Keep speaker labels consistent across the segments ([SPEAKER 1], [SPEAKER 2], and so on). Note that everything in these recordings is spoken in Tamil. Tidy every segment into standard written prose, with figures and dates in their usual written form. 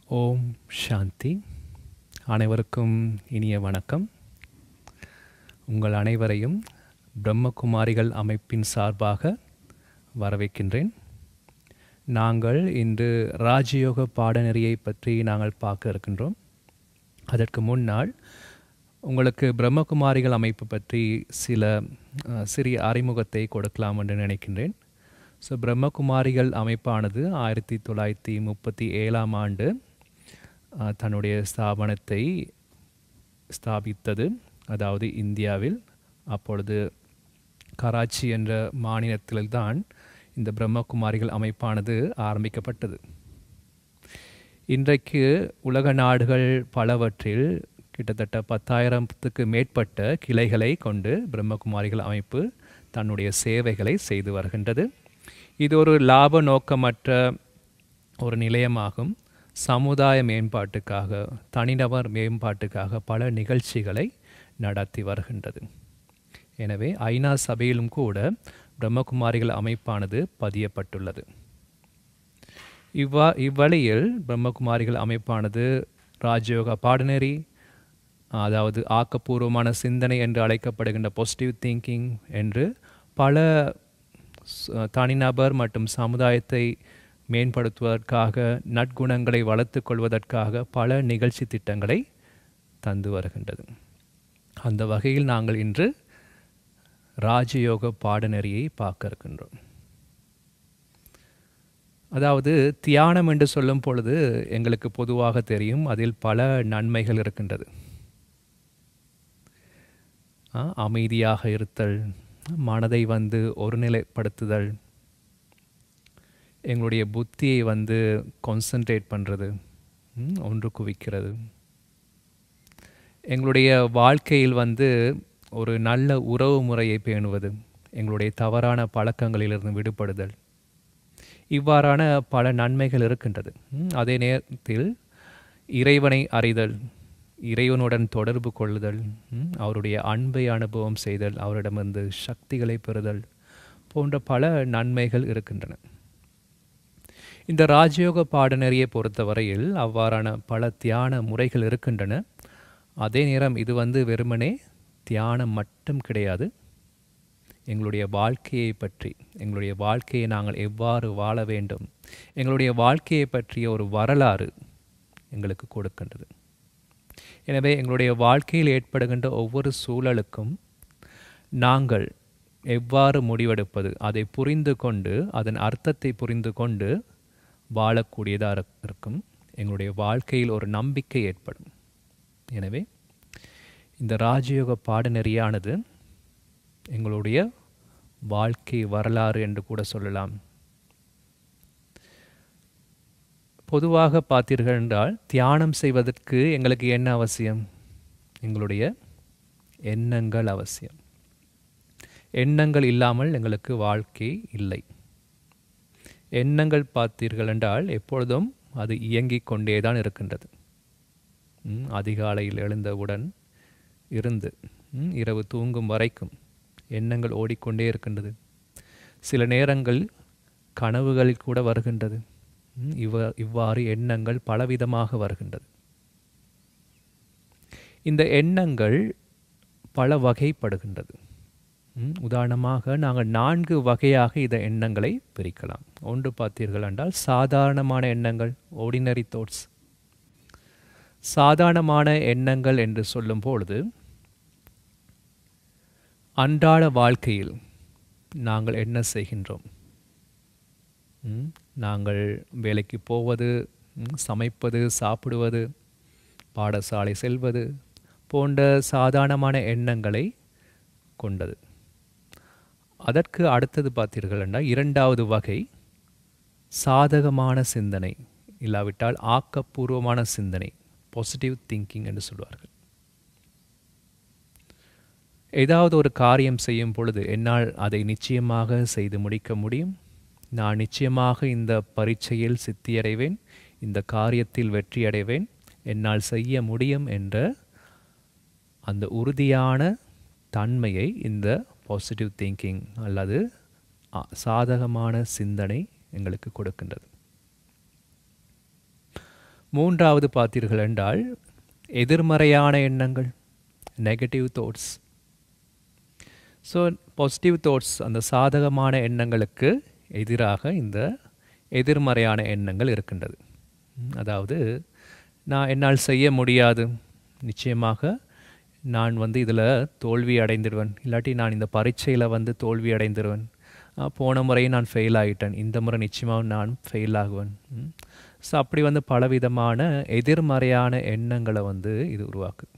[SPEAKER 1] ஓம் சாந்தி. அனைவருக்கும் இனிய வணக்கம். உங்கள் அனைவரையும் பிரம்மகுமாரிகள் அமைப்பின் சார்பாக வரவேற்கின்றேன். நாங்கள் இன்று ராஜயோக பாடநெறியை பற்றி நாங்கள் பார்க்க இருக்கின்றோம். அதற்கு முன்னால் உங்களுக்கு பிரம்மகுமாரிகள் அமைப்பு பற்றி சிறிய அறிமுகத்தை கொடுக்கலாம் என்று நினைக்கின்றேன். பிரம்மகுமாரிகள் அமைப்பானது 1937ஆம் ஆண்டு தன்னுடைய ஸ்தாபனத்தை ஸ்தாபித்தது. அதாவது இந்தியாவில் அப்பொழுது கராச்சி என்ற மாநிலத்தில்தான் இந்த பிரம்மகுமாரிகள் அமைப்பானது ஆரம்பிக்கப்பட்டது. இன்றைக்கு உலக நாடுகள் பலவற்றில் கிட்டத்தட்ட 10,000க்கு மேற்பட்ட கிளைகளை கொண்டு பிரம்மகுமாரிகள் அமைப்பு தன்னுடைய சேவைகளை செய்து வருகின்றது. இது ஒரு லாப நோக்கமற்ற ஒரு நிலையமாகும். சமுதாய மேம்பாட்டுக்காக, தனிநபர் மேம்பாட்டுக்காக பல நிகழ்ச்சிகளை நடத்தி வருகின்றது. எனவே ஐநா சபையிலும் கூட பிரம்மகுமாரிகள் அமைப்பானது பதியப்பட்டுள்ளது. இவ்வழியில் பிரம்மகுமாரிகள் அமைப்பானது ராஜயோக பாடநெறி, அதாவது ஆக்கப்பூர்வமான சிந்தனை என்று அழைக்கப்படுகின்ற பாசிட்டிவ் திங்கிங் என்று பல தனிநபர் மற்றும் சமுதாயத்தை மேம்படுத்துவதற்காக, நற்குணங்களை வளர்த்து கொள்வதற்காக பல நிகழ்ச்சி திட்டங்களை தந்து வருகின்றது. அந்த வகையில் நாங்கள் இன்று ராஜயோக பாடநெறியை பார்க்க இருக்கின்றோம். அதாவது தியானம் என்று சொல்லும் பொழுது எங்களுக்கு பொதுவாக தெரியும், அதில் பல நன்மைகள் இருக்கின்றது. அமைதியாக இருத்தல், மனதை ஒருநிலைப்படுத்துதல், எங்களுடைய புத்தியை கான்சன்ட்ரேட் பண்ணுறது, ஒன்று குவிக்கிறது, எங்களுடைய வாழ்க்கையில் ஒரு நல்ல உறவு முறையை பேணுவது, எங்களுடைய தவறான பழக்கங்களிலிருந்து விடுபடுதல், இவ்வாறான பல நன்மைகள் இருக்கின்றது. அதே நேரத்தில் இறைவனை அறிதல், இறைவனுடன் தொடர்பு கொள்ளுதல், அவருடைய அன்பை அனுபவம் செய்தல், அவரிடமிருந்து சக்திகளை பெறுதல் போன்ற பல நன்மைகள் இருக்கின்றன. இந்த ராஜயோக பாடநெறியை பொறுத்தவரையில் அவ்வாறான பல தியான முறைகள் இருக்கின்றன. அதே நேரம் இது வெறுமனே தியானம் மட்டும் கிடையாது. எங்களுடைய வாழ்க்கையை பற்றி, எங்களுடைய வாழ்க்கையை நாங்கள் எவ்வாறு வாழ வேண்டும், எங்களுடைய வாழ்க்கையை பற்றிய ஒரு வரலாறு எங்களுக்கு கொடுக்கின்றது. எனவே எங்களுடைய வாழ்க்கையில் ஏற்படுகின்ற ஒவ்வொரு சூழலுக்கும் நாங்கள் எவ்வாறு முடிவெடுப்பது, அதை புரிந்து கொண்டு, அதன் அர்த்தத்தை புரிந்து கொண்டு வாழக்கூடியதாக இருக்கும். எங்களுடைய வாழ்க்கையில் ஒரு நம்பிக்கை ஏற்படும். எனவே இந்த ராஜயோக பாடநெறியானது எங்களுடைய வாழ்க்கை வரலாறு என்று கூட சொல்லலாம். பொதுவாக பார்த்தீர்கள் என்றால் தியானம் செய்வதற்கு எங்களுக்கு என்ன அவசியம்? எங்களுடைய எண்ணங்கள் அவசியம். எண்ணங்கள் இல்லாமல் எங்களுக்கு வாழ்க்கை இல்லை. எண்ணங்கள் பார்த்தீர்கள் என்றால் எப்பொழுதும் அது இயங்கிக் கொண்டே தான் இருக்கின்றது. அதிகாலையில் எழுந்தவுடன் இருந்து இரவு தூங்கும் வரைக்கும் எண்ணங்கள் ஓடிக்கொண்டே இருக்கின்றது. சில நேரங்கள் கனவுகளில் கூட வருகின்றது. இவ்வாறு எண்ணங்கள் பலவிதமாக வருகின்றது. இந்த எண்ணங்கள் பல வகைப்படுகின்றது. உதாரணமாக நாங்கள் 4 வகையாக இந்த எண்ணங்களை பிரிக்கலாம். ஒன்று பார்த்தீர்கள் என்றால் சாதாரணமான எண்ணங்கள், ஆர்டினரி தாட்ஸ். சாதாரணமான எண்ணங்கள் என்று சொல்லும் பொழுது அன்றாட வாழ்க்கையில் நாங்கள் என்ன செய்கின்றோம்? நாங்கள் வேலைக்கு போவது, சமைப்பது, சாப்பிடுவது, பாடசாலை செல்வது போன்ற சாதாரணமான எண்ணங்களை கொண்டது. அதற்கு அடுத்தது பார்த்தீர்கள் என்றால் 2வது வகை சாதகமான சிந்தனை, இல்லாவிட்டால் ஆக்கப்பூர்வமான சிந்தனை, பாசிட்டிவ் திங்கிங் என்று சொல்வார்கள். ஏதாவது ஒரு காரியம் செய்யும் பொழுது என்னால் அதை நிச்சயமாக செய்து முடிக்க முடியும், நான் நிச்சயமாக இந்த பரீட்சையில் சித்தியடைவேன், இந்த காரியத்தில் வெற்றியடைவேன், என்னால் செய்ய முடியும் என்ற அந்த உறுதியான தன்மையை இந்த பாசிட்டிவ் திங்கிங் அல்லது சாதகமான சிந்தனை எங்களுக்கு கொடுக்கின்றது. மூன்றாவது பார்த்தீர்கள் என்றால் எதிர்மறையான எண்ணங்கள், negative thoughts. So positive thoughts, அந்த சாதகமான எண்ணங்களுக்கு எதிராக இந்த எதிர்மறையான எண்ணங்கள் இருக்கின்றது. அதாவது என்னால் செய்ய முடியாது, நிச்சயமாக நான் இதில் தோல்வி அடைந்துடுவேன், இல்லாட்டி நான் இந்த பரீட்சையில் தோல்வி அடைந்துடுவேன், போன முறையும் நான் ஃபெயில் ஆகிட்டேன், இந்த முறை நிச்சயமாக நான் ஃபெயில் ஆகுவேன். ஸோ அப்படி பலவிதமான எதிர்மறையான எண்ணங்களை இது உருவாக்குது.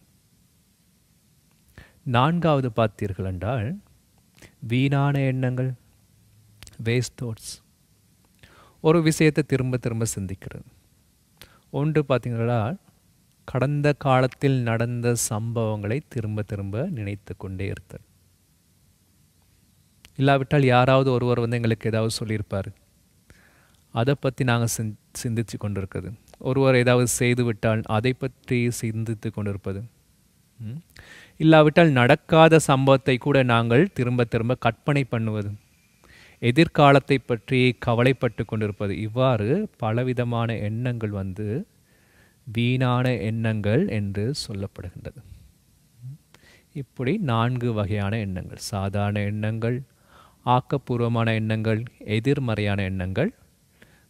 [SPEAKER 1] நான்காவது பார்த்தீர்கள் என்றால் வீணான எண்ணங்கள், வேஸ்ட் தாட்ஸ். ஒரு விஷயத்தை திரும்ப திரும்ப சிந்திக்கிறது. ஒன்று பார்த்தீங்கன்னா கடந்த காலத்தில் நடந்த சம்பவங்களை திரும்ப திரும்ப நினைத்து கொண்டே இருத்தல். இல்லாவிட்டால் யாராவது ஒருவர் எங்களுக்கு ஏதாவது சொல்லியிருப்பார், அதை பற்றி நாங்கள் சிந்தித்து கொண்டிருக்கிறது. ஒருவர் ஏதாவது செய்து விட்டால் அதை பற்றி சிந்தித்து கொண்டிருப்பது. இல்லாவிட்டால் நடக்காத சம்பவத்தை கூட நாங்கள் திரும்ப திரும்ப கற்பனை பண்ணுவது, எதிர்காலத்தை பற்றி கவலைப்பட்டு கொண்டிருப்பது. இவ்வாறு பலவிதமான எண்ணங்கள் வீணான எண்ணங்கள் என்று சொல்லப்படுகின்றது. இப்படி 4 வகையான எண்ணங்கள்: சாதாரண எண்ணங்கள், ஆக்கப்பூர்வமான எண்ணங்கள், எதிர்மறையான எண்ணங்கள்,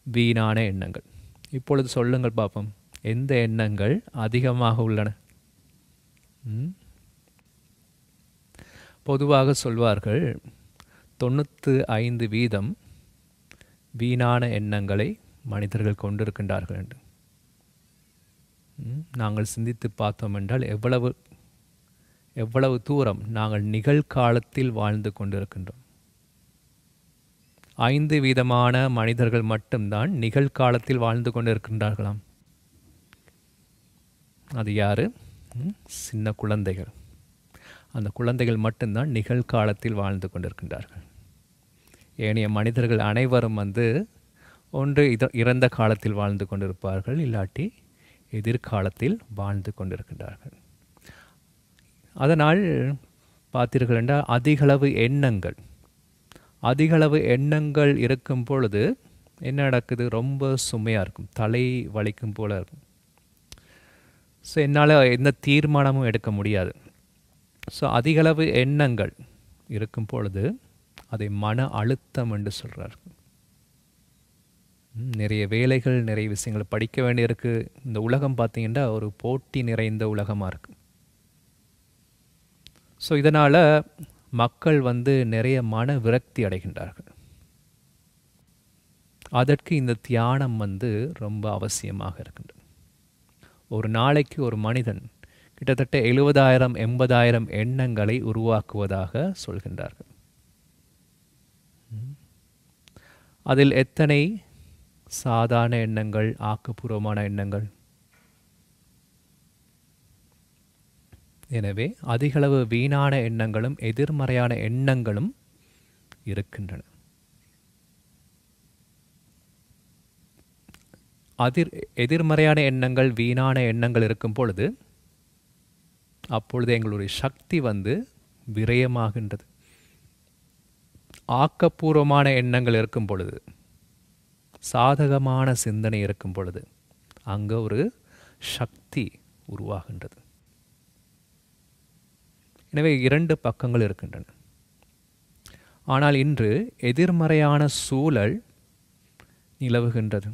[SPEAKER 1] வீணான எண்ணங்கள். இப்பொழுது சொல்லுங்கள் பார்ப்போம், எந்த எண்ணங்கள் அதிகமாக உள்ளன? பொதுவாக சொல்வார்கள் 95% வீணான எண்ணங்களை மனிதர்கள் கொண்டிருக்கின்றார்கள் என்று. நாங்கள் சிந்தித்து பார்த்தோம் என்றால் எவ்வளவு தூரம் நாங்கள் நிகழ்காலத்தில் வாழ்ந்து கொண்டிருக்கின்றோம். 5% மனிதர்கள் மட்டும்தான் நிகழ்காலத்தில் வாழ்ந்து கொண்டிருக்கின்றார்களாம். அது யாரு? சின்ன குழந்தைகள். அந்த குழந்தைகள் மட்டும்தான் நிகழ்காலத்தில் வாழ்ந்து கொண்டிருக்கின்றார்கள். ஏனைய மனிதர்கள் அனைவரும் ஒன்று இறந்த காலத்தில் வாழ்ந்து கொண்டிருப்பார்கள், இல்லாட்டி எதிர்காலத்தில் வாழ்ந்து கொண்டிருக்கின்றார்கள். அதனால் பார்த்தீர்கள் என்றால் அதிகளவு எண்ணங்கள் இருக்கும் பொழுது என்ன நடக்குது? ரொம்ப சுமையாக இருக்கும், தலை வலிக்கும் போல இருக்கும். ஸோ என்னால் எந்த தீர்மானமும் எடுக்க முடியாது. ஸோ அதிகளவு எண்ணங்கள் இருக்கும் பொழுது அதை மன அழுத்தம் என்று சொல்கிறார்கள். நிறைய வேலைகள், நிறைய விஷயங்கள் படிக்க வேண்டியிருக்கு. இந்த உலகம் பார்த்தீங்கன்னா ஒரு போட்டி நிறைந்த உலகமாக இருக்கு. ஸோ இதனால் மக்கள் நிறைய மன விரக்தி அடைகின்றார்கள். அதற்கு இந்த தியானம் ரொம்ப அவசியமாக இருக்கின்றது. ஒரு நாளைக்கு ஒரு மனிதன் கிட்டத்தட்ட 70,000-80,000 எண்ணங்களை உருவாக்குவதாக சொல்கின்றார்கள். அதில் எத்தனை சாதாரண எண்ணங்கள், ஆக்கப்பூர்வமான எண்ணங்கள்? எனவே அதிகளவு வீணான எண்ணங்களும் எதிர்மறையான எண்ணங்களும் இருக்கின்றன. எதிர்மறையான எண்ணங்கள், வீணான எண்ணங்கள் இருக்கும் பொழுது அப்பொழுது எங்களுடைய சக்தி விரயமாகின்றது. ஆக்கப்பூர்வமான எண்ணங்கள் இருக்கும் பொழுது, சாதகமான சிந்தனை இருக்கும் பொழுது அங்கே ஒரு சக்தி உருவாகின்றது. எனவே 2 பக்கங்கள் இருக்கின்றன. ஆனால் இன்று எதிர்மறையான சூழல் நிலவுகின்றது.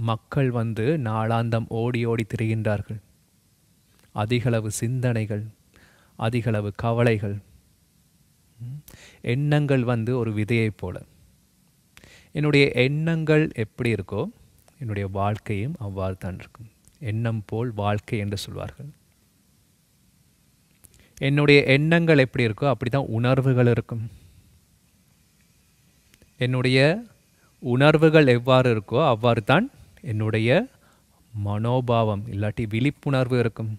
[SPEAKER 1] மக்கள் நாளாந்தம் ஓடி ஓடி திரிகின்றார்கள். அதிகளவு சிந்தனைகள், அதிகளவு கவலைகள். எண்ணங்கள் ஒரு விதையைப் போல. என்னுடைய எண்ணங்கள் எப்படி இருக்கோ என்னுடைய வாழ்க்கையும் அவ்வாறு தான் இருக்கும். எண்ணம் போல் வாழ்க்கை என்று சொல்வார்கள். என்னுடைய எண்ணங்கள் எப்படி இருக்கோ அப்படி தான் உணர்வுகள் இருக்கும். என்னுடைய உணர்வுகள் எவ்வாறு இருக்கோ அவ்வாறு தான் என்னுடைய மனோபாவம் இல்லாட்டி விழிப்புணர்வு இருக்கும்.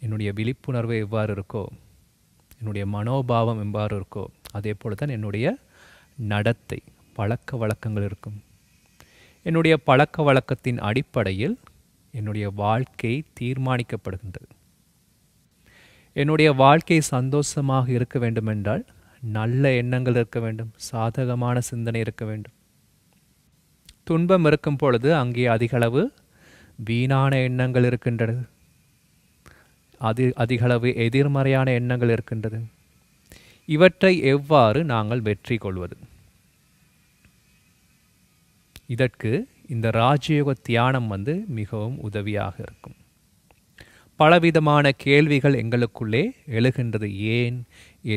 [SPEAKER 1] என்னுடைய விழிப்புணர்வு எவ்வாறு இருக்கோ, என்னுடைய மனோபாவம் எவ்வாறு இருக்கோ, அதே போல தான் என்னுடைய நடத்தை, பழக்க வழக்கங்கள் இருக்கும். என்னுடைய பழக்க வழக்கத்தின் அடிப்படையில் என்னுடைய வாழ்க்கை தீர்மானிக்கப்படுகின்றது. என்னுடைய வாழ்க்கை சந்தோஷமாக இருக்க வேண்டுமென்றால் நல்ல எண்ணங்கள் இருக்க வேண்டும், சாதகமான சிந்தனை இருக்க வேண்டும். துன்பம் இருக்கும் பொழுது அங்கே அதிகளவு வீணான எண்ணங்கள் இருக்கின்றது, அதிகளவு எதிர்மறையான எண்ணங்கள் இருக்கின்றது. இவற்றை எவ்வாறு நாங்கள் வெற்றி கொள்வது? இதற்கு இந்த ராஜயோக தியானம் மிகவும் உதவியாக இருக்கும். பலவிதமான கேள்விகள் எங்களுக்குள்ளே எழுகின்றது. ஏன்,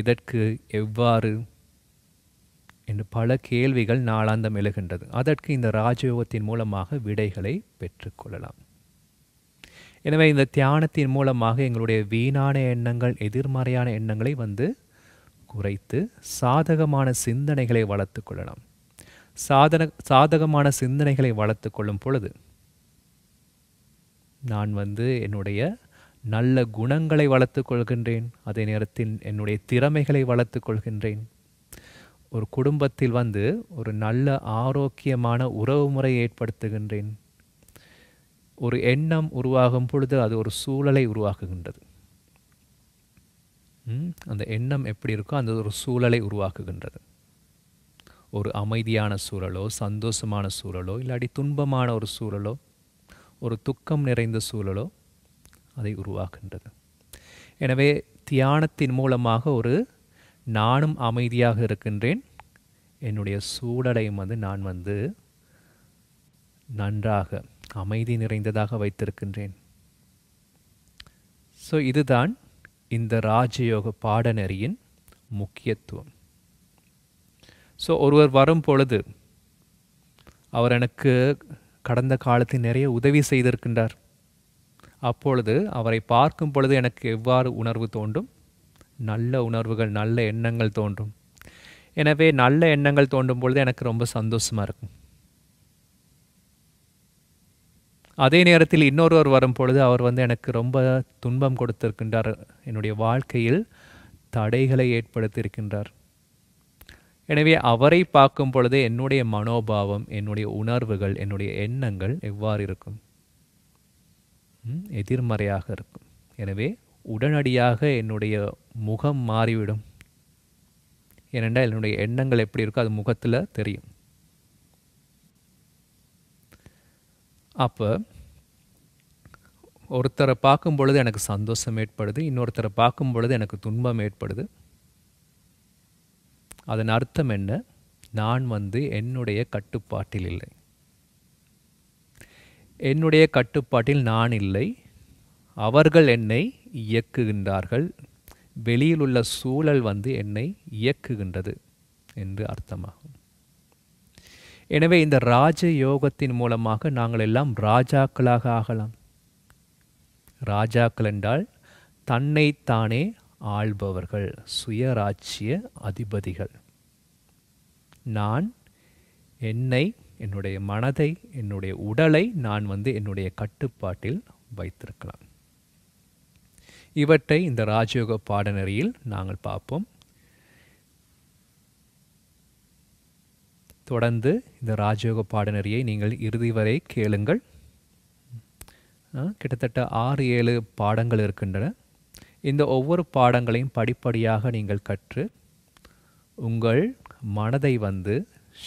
[SPEAKER 1] எதற்கு, எவ்வாறு என்று பல கேள்விகள் நாளாந்தம் எழுகின்றது. அதற்கு இந்த ராஜயோகத்தின் மூலமாக விடைகளை பெற்றுக்கொள்ளலாம். எனவே இந்த தியானத்தின் மூலமாக எங்களுடைய வீணான எண்ணங்கள், எதிர்மறையான எண்ணங்களை குறைத்து சாதகமான சிந்தனைகளை வளர்த்து கொள்ளலாம். சாதகமான சிந்தனைகளை வளர்த்து கொள்ளும் பொழுது நான் என்னுடைய நல்ல குணங்களை வளர்த்து கொள்கின்றேன். அதே நேரத்தில் என்னுடைய திறமைகளை வளர்த்து கொள்கின்றேன். ஒரு குடும்பத்தில் ஒரு நல்ல ஆரோக்கியமான உறவு முறையை ஏற்படுத்துகின்றேன். ஒரு எண்ணம் உருவாகும் பொழுது அது ஒரு சூழலை உருவாக்குகின்றது. அந்த எண்ணம் எப்படி இருக்கோ அந்த ஒரு சூழலை உருவாக்குகின்றது. ஒரு அமைதியான சூழலோ, சந்தோஷமான சூழலோ, இல்லாட்டி துன்பமான ஒரு சூழலோ, ஒரு துக்கம் நிறைந்த சூழலோ அதை உருவாக்குகின்றது. எனவே தியானத்தின் மூலமாக நானும் அமைதியாக இருக்கின்றேன், என்னுடைய சூழலையும் நான் நன்றாக அமைதி நிறைந்ததாக வைத்திருக்கின்றேன். ஸோ இதுதான் இந்த ராஜயோக பாடநெறியின் முக்கியத்துவம். ஸோ ஒருவர் வரும் பொழுது அவர் எனக்கு கடந்த காலத்தில் நிறைய உதவி செய்திருக்கின்றார். அப்பொழுது அவரை பார்க்கும் பொழுது எனக்கு எவ்வாறு உணர்வு தோன்றும்? நல்ல உணர்வுகள், நல்ல எண்ணங்கள் தோன்றும். எனவே நல்ல எண்ணங்கள் தோன்றும் பொழுது எனக்கு ரொம்ப சந்தோஷமாக இருக்கும். அதே நேரத்தில் இன்னொருவர் வரும் பொழுது அவர் எனக்கு ரொம்ப துன்பம் கொடுத்திருக்கின்றார், என்னுடைய வாழ்க்கையில் தடைகளை ஏற்படுத்தியிருக்கின்றார். எனவே அவரை பார்க்கும் பொழுது என்னுடைய மனோபாவம், என்னுடைய உணர்வுகள், என்னுடைய எண்ணங்கள் எவ்வாறு இருக்கும்? எதிர்மறையாக இருக்கும். எனவே உடனடியாக என்னுடைய முகம் மாறிவிடும். ஏனென்றால் என்னுடைய எண்ணங்கள் எப்படி இருக்கோ அது முகத்தில் தெரியும். அப்போ ஒருத்தரை பார்க்கும் பொழுது எனக்கு சந்தோஷம் ஏற்படுது, இன்னொருத்தரை பார்க்கும் பொழுது எனக்கு துன்பம் ஏற்படுது. அதன் அர்த்தம் என்ன? நான் என்னுடைய கட்டுப்பாட்டில் இல்லை. என்னுடைய கட்டுப்பாட்டில் நான் இல்லை, அவர்கள் என்னை இயக்குகின்றார்கள். வெளியில் உள்ள சூழல் என்னை இயக்குகின்றது என்று அர்த்தமாகும். எனவே இந்த ராஜ யோகத்தின் மூலமாக நாங்கள் எல்லாம் ராஜாக்களாக ஆகலாம். ராஜாக்கள் என்றால் தன்னைத்தானே ஆள்பவர்கள், சுயராஜ்ய அதிபதிகள். நான் என்னை, என்னுடைய மனதை, என்னுடைய உடலை நான் என்னுடைய கட்டுப்பாட்டில் வைத்திருக்கலாம். இவற்றை இந்த ராஜயோக பாடநெறியில் நாங்கள் பார்ப்போம். தொடர்ந்து இந்த ராஜயோக பாடநெறியை நீங்கள் இறுதி வரை கேளுங்கள். கிட்டத்தட்ட 6-7 பாடங்கள் இருக்கின்றன. இந்த ஒவ்வொரு பாடங்களையும் படிப்படியாக நீங்கள் கற்று உங்கள் மனதை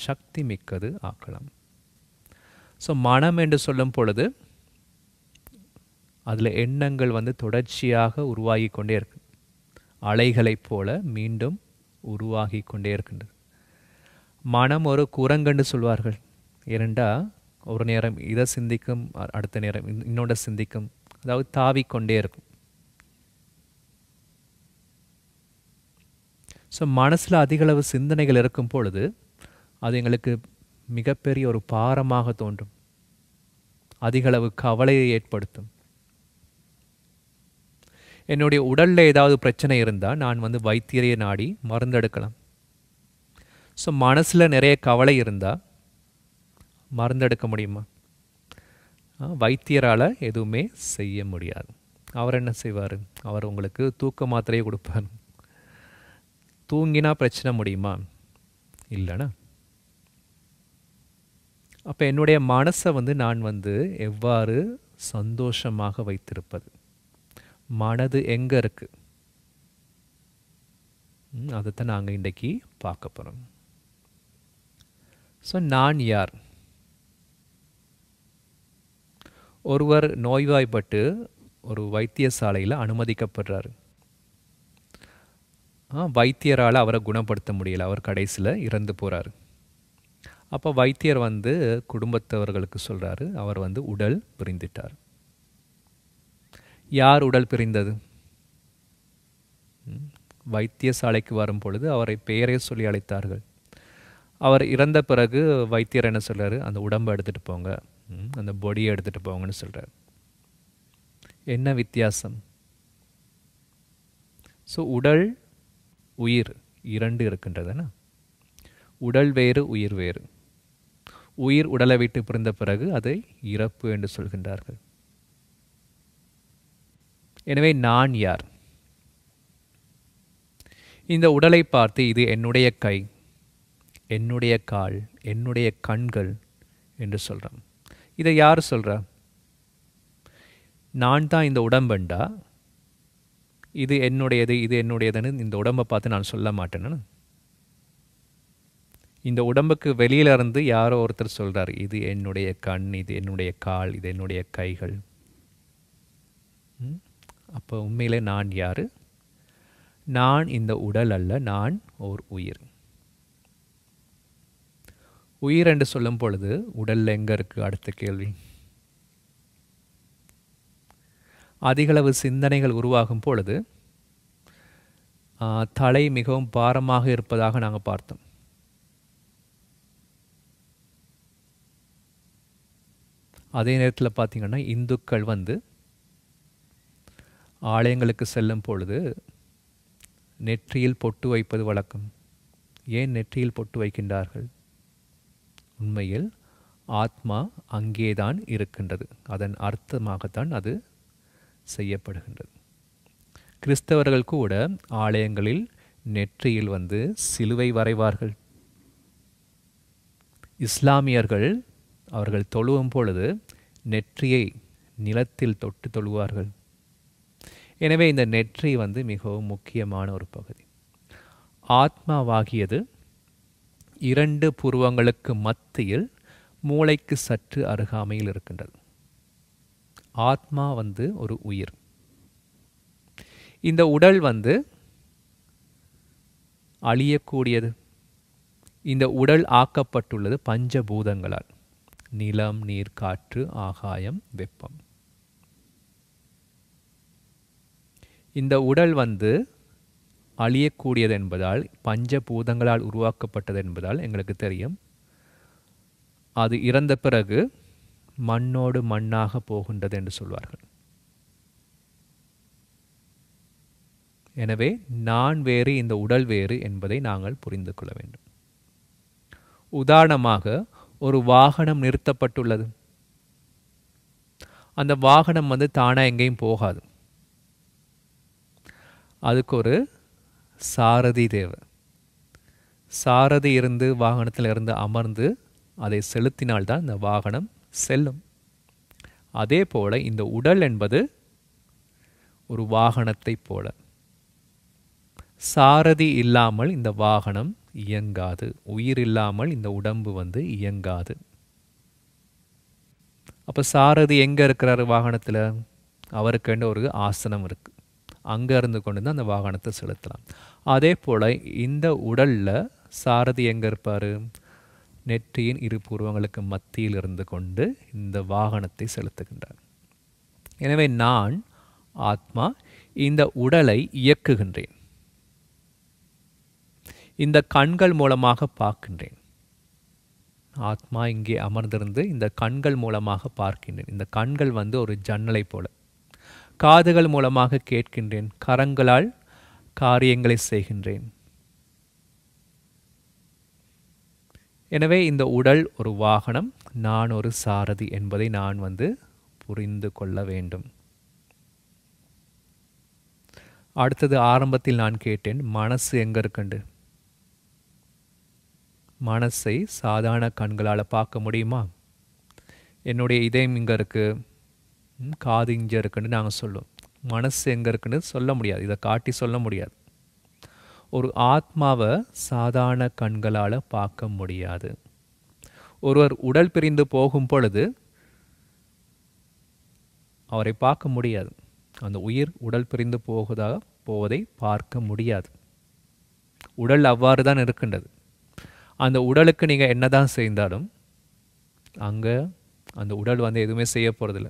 [SPEAKER 1] சக்தி மிக்கது ஆக்கலாம். ஸோ மனம் என்று சொல்லும் பொழுது அதில் எண்ணங்கள் தொடர்ச்சியாக உருவாகி கொண்டே இருக்கு. அலைகளைப் போல மீண்டும் உருவாகி கொண்டே இருக்கின்றது. மனம் ஒரு குரங்குன்னு சொல்வார்கள். ஏனென்றா ஒரு நேரம் இதை சிந்திக்கும், அடுத்த நேரம் இன்னொன்று சிந்திக்கும், அதாவது தாவிக்கொண்டே இருக்கும். ஸோ மனசில் அதிகளவு சிந்தனைகள் இருக்கும் பொழுது அது எங்களுக்கு மிகப்பெரிய ஒரு பாரமாக தோன்றும், அதிகளவு கவலையை ஏற்படுத்தும். என்னுடைய உடலில் ஏதாவது பிரச்சனை இருந்தால் நான் வைத்தியரை நாடி மருந்தெடுக்கலாம். ஸோ மனசில் நிறைய கவலை இருந்தால் மருந்தெடுக்க முடியுமா? வைத்தியரால் எதுவுமே செய்ய முடியாது. அவர் என்ன செய்வார்? அவர் உங்களுக்கு தூக்க மாத்திரையை கொடுப்பார். தூங்கினா பிரச்சனை முடியுமா? இல்லைண்ணா. அப்போ என்னுடைய மனசை நான் எவ்வாறு சந்தோஷமாக வைத்திருப்பது? மனது எங்கே இருக்குது? அதைத்தான் நாங்கள் இன்றைக்கி பார்க்க போகிறோம். ஸோ நான் யார்? ஒருவர் நோய்வாய்ப்பட்டு ஒரு வைத்தியசாலையில் அனுமதிக்கப்படுறாரு. வைத்தியரால் அவரை குணப்படுத்த முடியல, அவர் கடைசியில் இறந்து போகிறார். அப்போ வைத்தியர் வந்து குடும்பத்தவர்களுக்கு சொல்கிறாரு, அவர் வந்து உடல் பிரிந்துட்டார். யார் உடல் பிரிந்தது? வைத்தியசாலைக்கு வரும் பொழுது அவரை பெயரை சொல்லி அழைத்தார்கள். அவர் இறந்த பிறகு வைத்தியர் என்ன சொல்கிறாரு, அந்த உடம்பை எடுத்துகிட்டு போங்க, அந்த பொடியை எடுத்துகிட்டு போங்கன்னு சொல்கிறார். என்ன வித்தியாசம்? ஸோ உடல் உயிர் இரண்டு இருக்கின்றதுன்னா, உடல் வேறு உயிர் வேறு. உயிர் உடலை விட்டு பிரிந்த பிறகு அதை இறப்பு என்று சொல்கின்றார்கள். எனவே நான் யார்? இந்த உடலை பார்த்து இது என்னுடைய கை, என்னுடைய கால், என்னுடைய கண்கள் என்று சொல்கிறோம். இதை யார் சொல்கிறா? நான் தான் இந்த உடம்பண்டா, இது என்னுடையது, இது என்னுடையதுன்னு இந்த உடம்பை பார்த்து நான் சொல்ல மாட்டேன்னு. இந்த உடம்புக்கு வெளியிலிருந்து யாரோ ஒருத்தர் சொல்கிறார், இது என்னுடைய கண், இது என்னுடைய கால், இது என்னுடைய கைகள். அப்போ உண்மையிலே நான் யார்? நான் இந்த உடல் அல்ல, நான் ஓர் உயிர். உயிர் என்று சொல்லும் பொழுது உடல் எங்கே இருக்குது? அடுத்த கேள்வி. அதிகளவு சிந்தனைகள் உருவாகும் பொழுது தலை மிகவும் பாரமாக இருப்பதாக நாங்கள் பார்த்தோம். அதே நேரத்தில் பார்த்திங்கன்னா இந்துக்கள் வந்து ஆலயங்களுக்கு செல்லும் பொழுது நெற்றியில் பொட்டு வைப்பது வழக்கம். ஏன் நெற்றியில் பொட்டு வைக்கின்றார்கள்? உண்மையில் ஆத்மா அங்கேதான் இருக்கின்றது, அதன் அர்த்தமாகத்தான் அது செய்யப்படுகின்றது. கிறிஸ்தவர்கள் கூட ஆலயங்களில் நெற்றியில் வந்து சிலுவை வரைவார்கள். இஸ்லாமியர்கள் அவர்கள் தொழுவும் பொழுது நெற்றியை நிலத்தில் தொட்டு தொழுவார்கள். எனவே இந்த நெற்றி வந்து மிகவும் முக்கியமான ஒரு பகுதி. ஆத்மாவாகியது இரண்டு புருவங்களுக்கு மத்தியில் மூளைக்கு சற்று அருகாமையில் இருக்கின்றது. ஆத்மா வந்து ஒரு உயிர். இந்த உடல் வந்து அழியக்கூடியது. இந்த உடல் ஆக்கப்பட்டுள்ளது பஞ்சபூதங்களால்: நிலம், நீர், காற்று, ஆகாயம், வெப்பம். இந்த உடல் வந்து அழியக்கூடியது என்பதால், பஞ்சபூதங்களால் உருவாக்கப்பட்டது என்பதால் எங்களுக்கு தெரியும் அது இறந்த பிறகு மண்ணோடு மண்ணாக போகின்றது என்று சொல்வார்கள். எனவே நான் வேறு, இந்த உடல் வேறு என்பதை நாங்கள் புரிந்து கொள்ள வேண்டும். உதாரணமாக, ஒரு வாகனம் நிறுத்தப்பட்டுள்ளது. அந்த வாகனம் வந்து தானா எங்கேயும் போகாது. அதுக்கு ஒரு சாரதி தேவை. சாரதி இருந்து வாகனத்தில் இருந்து அமர்ந்து அதை செலுத்தினால்தான் இந்த வாகனம் செல்லும். அதே போல இந்த உடல் என்பது ஒரு வாகனத்தை போல. சாரதி இல்லாமல் இந்த வாகனம் இயங்காது. உயிர் இல்லாமல் இந்த உடம்பு வந்து இயங்காது. அப்போ சாரதி எங்கே இருக்கிறாரு வாகனத்தில்? அவருக்கு ஒரு ஆசனம் இருக்குது, அங்கே இருந்து கொண்டு தான் அந்த வாகனத்தை செலுத்தலாம். அதே போல் இந்த உடலில் சாரதி எங்கே இருப்பார்? நெற்றியின் இரு பூர்வங்களுக்கு மத்தியில் இருந்து கொண்டு இந்த வாகனத்தை செலுத்துகின்றார். எனவே நான் ஆத்மா இந்த உடலை இயக்குகின்றேன். இந்த கண்கள் மூலமாக பார்க்கின்றேன். ஆத்மா இங்கே அமர்ந்திருந்து இந்த கண்கள் மூலமாக பார்க்கின்றேன். இந்த கண்கள் வந்து ஒரு ஜன்னலை போல. காதுகள் மூலமாக கேட்கின்றேன். கரங்களால் காரியங்களை செய்கின்றேன். எனவே இந்த உடல் ஒரு வாகனம், நான் ஒரு சாரதி என்பதை நான் வந்து புரிந்து கொள்ள வேண்டும். அடுத்தது, ஆரம்பத்தில் நான் கேட்டேன், மனசு எங்கே இருக்குண்டு? மனசை சாதாரண கண்களால் பார்க்க முடியுமா? என்னுடைய இதயம் இங்கே இருக்குது, காது இங்கே இருக்குன்னு நாங்கள் சொல்லுவோம். மனசு எங்கே இருக்குன்னு சொல்ல முடியாது, இதை காட்டி சொல்ல முடியாது. ஒரு ஆத்மாவை சாதாரண கண்களால் பார்க்க முடியாது. ஒருவர் உடல் பிரிந்து போகும் பொழுது அவரை பார்க்க முடியாது. அந்த உயிர் உடல் பிரிந்து போவதை பார்க்க முடியாது. உடல் அவ்வாறு தான் இருக்கின்றது. அந்த உடலுக்கு நீங்கள் என்னதான் செய்தாலும் அங்கே அந்த உடல் வந்து எதுவுமே செய்ய போகிறதில்ல.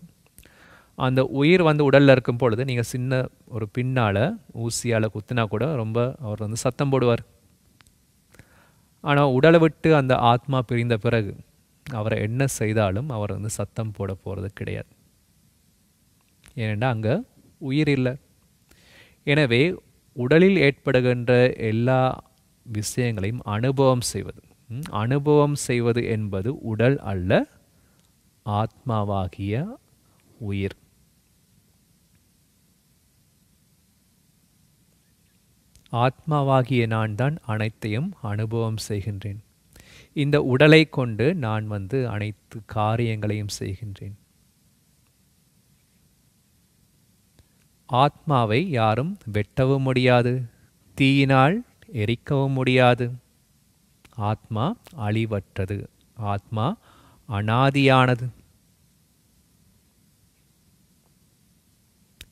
[SPEAKER 1] அந்த உயிர் வந்து உடலில் இருக்கும் பொழுது நீங்கள் சின்ன ஒரு பின்னால் ஊசியால் குத்தினா கூட ரொம்ப அவர் வந்து சத்தம் போடுவார். ஆனால் உடலை விட்டு அந்த ஆத்மா பிரிந்த பிறகு அவரை என்ன செய்தாலும் அவர் வந்து சத்தம் போட போகிறது கிடையாது. ஏனென்றால் அங்கே உயிர் இல்லை. எனவே உடலில் ஏற்படுகின்ற எல்லா விஷயங்களையும் அனுபவம் செய்வது என்பது உடல் அல்ல, ஆத்மாவாகிய உயிர். ஆத்மாவாகிய நான் தான் அனைத்தையும் அனுபவம் செய்கின்றேன். இந்த உடலை கொண்டு நான் வந்து அனைத்து காரியங்களையும் செய்கின்றேன். ஆத்மாவை யாரும் வெட்டவும் முடியாது, தீயினால் எரிக்கவும் முடியாது. ஆத்மா அழிவற்றது, ஆத்மா அனாதியானது.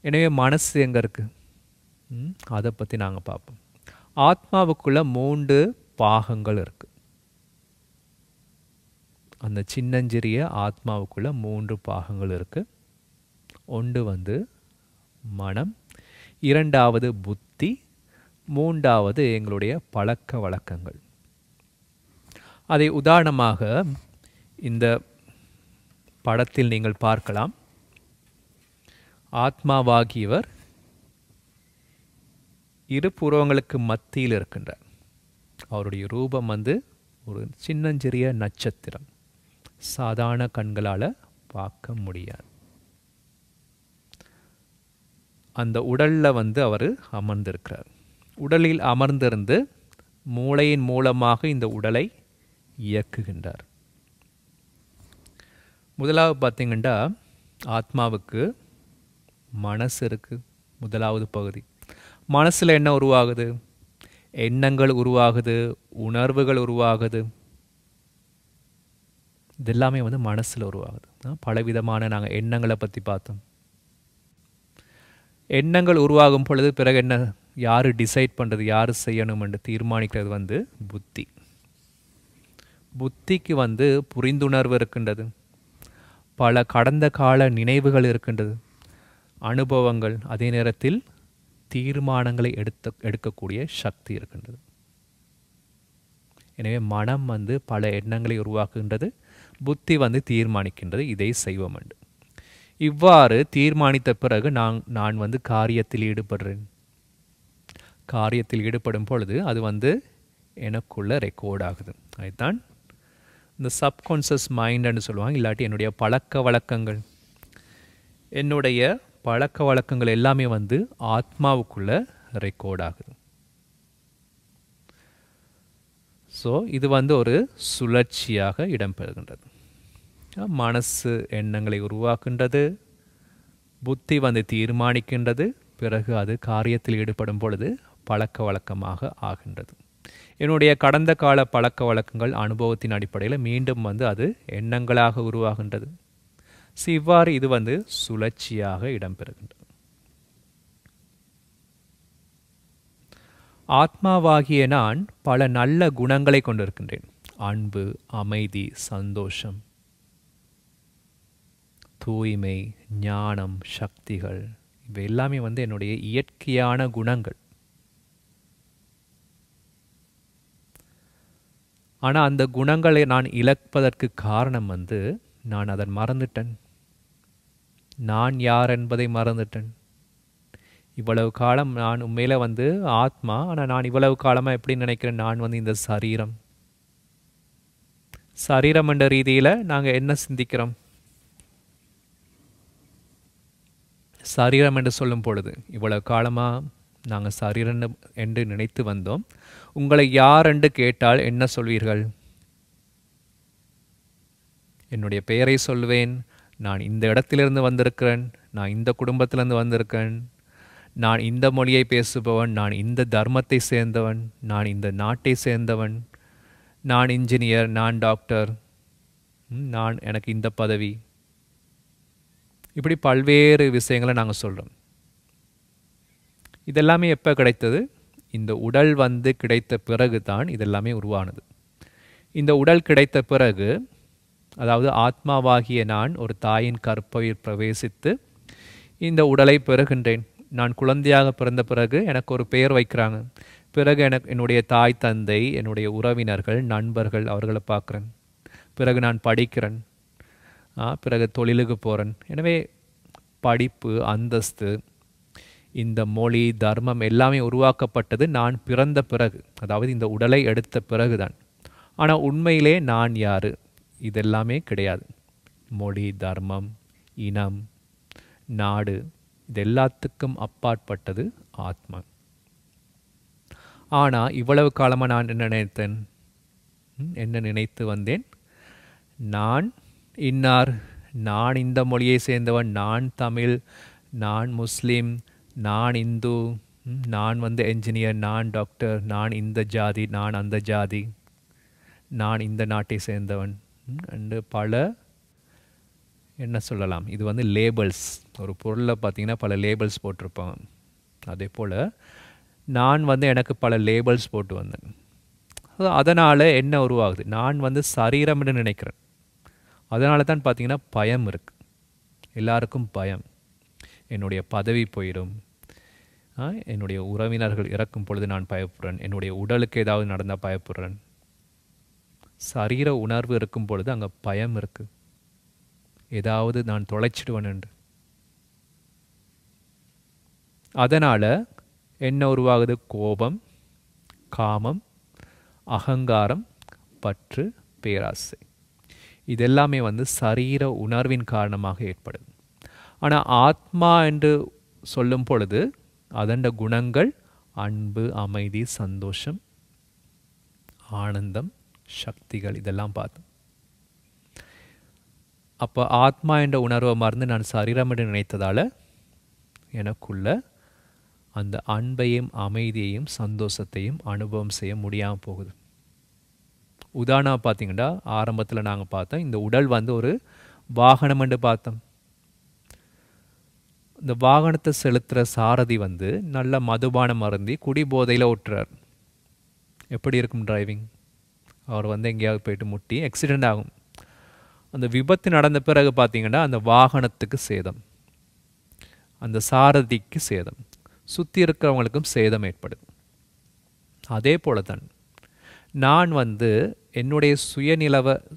[SPEAKER 1] எனவே மனசு எங்கே இருக்கு? அதை பற்றி நாங்கள் பார்ப்போம். ஆத்மாவுக்குள்ள 3 பாகங்கள் இருக்கு. அந்த சின்னஞ்சிறிய ஆத்மாவுக்குள்ள 3 பாகங்கள் இருக்கு. ஒன்று வந்து மனம், 2வது புத்தி, 3வது எங்களுடைய பழக்க வழக்கங்கள். அதை உதாரணமாக இந்த படத்தில் நீங்கள் பார்க்கலாம். ஆத்மாவாகியவர் இரு புருவங்களுக்கு மத்தியில் இருக்கின்றார். அவருடைய ரூபம் வந்து ஒரு சின்னஞ்சிறிய நட்சத்திரம். சாதாரண கண்களால் பார்க்க முடியாது. அந்த உடலில் வந்து அவர் அமர்ந்திருக்கிறார். உடலில் அமர்ந்திருந்து மூளையின் மூலமாக இந்த உடலை இயக்குகின்றார். முதலாவது பார்த்தீங்கன்னா ஆத்மாவுக்கு மனசு இருக்குது. முதலாவது பகுதி. மனசில் என்ன உருவாகுது? எண்ணங்கள் உருவாகுது, உணர்வுகள் உருவாகுது. இதெல்லாமே வந்து மனசில் உருவாகுது. பலவிதமான நாங்கள் எண்ணங்களை பற்றி பார்த்தோம். எண்ணங்கள் உருவாகும் பொழுது பிறகு என்ன, யார் டிசைட் பண்ணுறது, யார் செய்யணும் என்று தீர்மானிக்கிறது வந்து புத்தி. புத்திக்கு வந்து புரிந்துணர்வு இருக்கின்றது, பல கடந்த கால நினைவுகள் இருக்கின்றது, அனுபவங்கள், அதே நேரத்தில் தீர்மானங்களை எடுக்கக்கூடிய சக்தி இருக்கின்றது. எனவே மனம் வந்து பல எண்ணங்களை உருவாக்குகின்றது, புத்தி வந்து தீர்மானிக்கின்றது இதை செய்வோம் என்று. இவ்வாறு தீர்மானித்த பிறகு நான் வந்து காரியத்தில் ஈடுபடுறேன். காரியத்தில் ஈடுபடும் பொழுது அது வந்து எனக்குள்ள ரெக்கார்ட் ஆகுது. அதுதான் இந்த சப்கான்ஷியஸ் மைண்டுன்னு சொல்லுவாங்க. இல்லாட்டி என்னுடைய பழக்க வழக்கங்கள், என்னுடைய பழக்க வழக்கங்கள் எல்லாமே வந்து ஆத்மாவுக்குள்ள ரெக்கார்ட் ஆகுது. ஸோ இது வந்து ஒரு சுழற்சியாக இடம்பெறுகின்றது. மனசு எண்ணங்களை உருவாக்குகின்றது, புத்தி வந்து தீர்மானிக்கின்றது, பிறகு அது காரியத்தில் ஈடுபடும் பொழுது பழக்க வழக்கமாக ஆகின்றது. என்னுடைய கடந்த கால பழக்க வழக்கங்கள் அனுபவத்தின் அடிப்படையில் மீண்டும் வந்து அது எண்ணங்களாக உருவாகின்றது. இவ்வாறு இது வந்து சுழற்சியாக இடம்பெறுகின்றது. ஆத்மாவாகிய நான் பல நல்ல குணங்களை கொண்டிருக்கின்றேன். அன்பு, அமைதி, சந்தோஷம், தூய்மை, ஞானம், சக்திகள், இவை எல்லாமே வந்து என்னுடைய இயற்கையான குணங்கள். ஆனால் அந்த குணங்களை நான் இழப்பதற்கு காரணம் வந்து நான் அதை மறந்துட்டேன். நான் யார் என்பதை மறந்துட்டேன். இவ்வளவு காலம் நான் உண்மையில வந்து ஆத்மா, ஆனால் நான் இவ்வளவு காலமாக எப்படி நினைக்கிறேன், நான் வந்து இந்த சரீரம் என்ற ரீதியில் நாங்கள் என்ன சிந்திக்கிறோம்? சரீரம் என்று சொல்லும் பொழுது இவ்வளவு காலமாக நாங்கள் சரீரம் என்று நினைத்து வந்தோம். உங்களை யார் என்று கேட்டால் என்ன சொல்வீர்கள்? என்னுடைய பெயரை சொல்வேன், நான் இந்த இடத்திலிருந்து வந்திருக்கிறேன், நான் இந்த குடும்பத்திலிருந்து வந்திருக்கேன், நான் இந்த மொழியை பேசுபவன், நான் இந்த தர்மத்தை சேர்ந்தவன், நான் இந்த நாட்டை சேர்ந்தவன், நான் இன்ஜினியர், நான் டாக்டர், எனக்கு இந்த பதவி. இப்படி பல்வேறு விஷயங்களை நாங்கள் சொல்கிறோம். இதெல்லாமே எப்போ கிடைத்தது? இந்த உடல் வந்து கிடைத்த பிறகு தான் இதெல்லாமே உருவானது. இந்த உடல் கிடைத்த பிறகு, அதாவது ஆத்மாவாகிய நான் ஒரு தாயின் கற்பையில் பிரவேசித்து இந்த உடலை பெறுகின்றேன். நான் குழந்தையாக பிறந்த பிறகு எனக்கு ஒரு பெயர் வைக்கிறாங்க. பிறகு என்னுடைய தாய் தந்தை, என்னுடைய உறவினர்கள், நண்பர்கள், அவர்களை பார்க்குறேன். பிறகு நான் படிக்கிறேன், பிறகு தொழிலுக்கு போகிறேன். எனவே படிப்பு, அந்தஸ்து, இந்த மொழி, தர்மம் எல்லாமே உருவாக்கப்பட்டது நான் பிறந்த பிறகு, அதாவது இந்த உடலை எடுத்த பிறகுதான். ஆனால் உண்மையிலே நான் யார்? இதெல்லாமே கிடையாது. மொழி, தர்மம், இனம், நாடு, இது எல்லாத்துக்கும் அப்பாற்பட்டது ஆத்மா. ஆனால் இவ்வளவு காலமாக நான் என்ன நினைத்தேன்? என்ன நினைத்து வந்தேன்? நான் இன்னார், நான் இந்த மொழியை சேர்ந்தவன், நான் தமிழ், நான் முஸ்லீம், நான் இந்து, நான் வந்து என்ஜினியர், நான் டாக்டர், நான் இந்த ஜாதி, நான் அந்த ஜாதி, நான் இந்த நாட்டை சேர்ந்தவன் என்று பல, என்ன சொல்லலாம், இது வந்து லேபிள்ஸ். ஒரு பொருளை பார்த்திங்கன்னா பல லேபிள்ஸ் போட்டிருப்பான். அதே போல் நான் வந்து எனக்கு பல லேபிள்ஸ் போட்டு வந்தேன். அதனால் என்ன உருவாகுது? நான் வந்து சரீரம்னு நினைக்கிறேன். அதனால தான் பார்த்திங்கன்னா பயம் இருக்குது. எல்லாருக்கும் பயம். என்னுடைய பதவி போயிடும், என்னுடைய உறவினர்கள் இறக்கும் பொழுது நான் பயப்படுறேன், என்னுடைய உடலுக்கு ஏதாவது நடந்தால் பயப்படுறேன். சரீர உணர்வு இருக்கும் பொழுது அங்கே பயம் இருக்குது, ஏதாவது நான் தொலைச்சிடுவேன் என்று. அதனால் என்ன உருவாகுது? கோபம், காமம், அகங்காரம், பற்று, பேராசை. இதெல்லாமே வந்து சரீர உணர்வின் காரணமாக ஏற்படுது. ஆனால் ஆத்மா என்று சொல்லும் பொழுது அதண்ட குணங்கள் அன்பு, அமைதி, சந்தோஷம், ஆனந்தம், சக்திகள், இதெல்லாம் பார்த்தோம். அப்போ ஆத்மா என்ற உணர்வை மறந்து நான் சரீரம் என்று நினைத்ததால் எனக்குள்ள அந்த அன்பையும் அமைதியையும் சந்தோஷத்தையும் அனுபவம் செய்ய முடியாமல் போகுது. உதாரணம் பார்த்தீங்கன்னா, ஆரம்பத்தில் நாங்கள் பார்த்தோம், இந்த உடல் வந்து ஒரு வாகனம் என்று பார்த்தோம். இந்த வாகனத்தை செலுத்துகிற சாரதி வந்து நல்ல மதுபானம் அருந்தி குடி போதையில் ஓட்டுறார். எப்படி இருக்கும் டிரைவிங்? அவர் வந்து எங்கேயாவது போயிட்டு முட்டி ஆக்சிடெண்ட் ஆகும். அந்த விபத்து நடந்த பிறகு பார்த்தீங்கன்னா அந்த வாகனத்துக்கு சேதம், அந்த சாரதிக்கு சேதம், சுற்றி இருக்கிறவங்களுக்கும் சேதம் ஏற்படுது. அதே போல தான் நான் வந்து என்னுடைய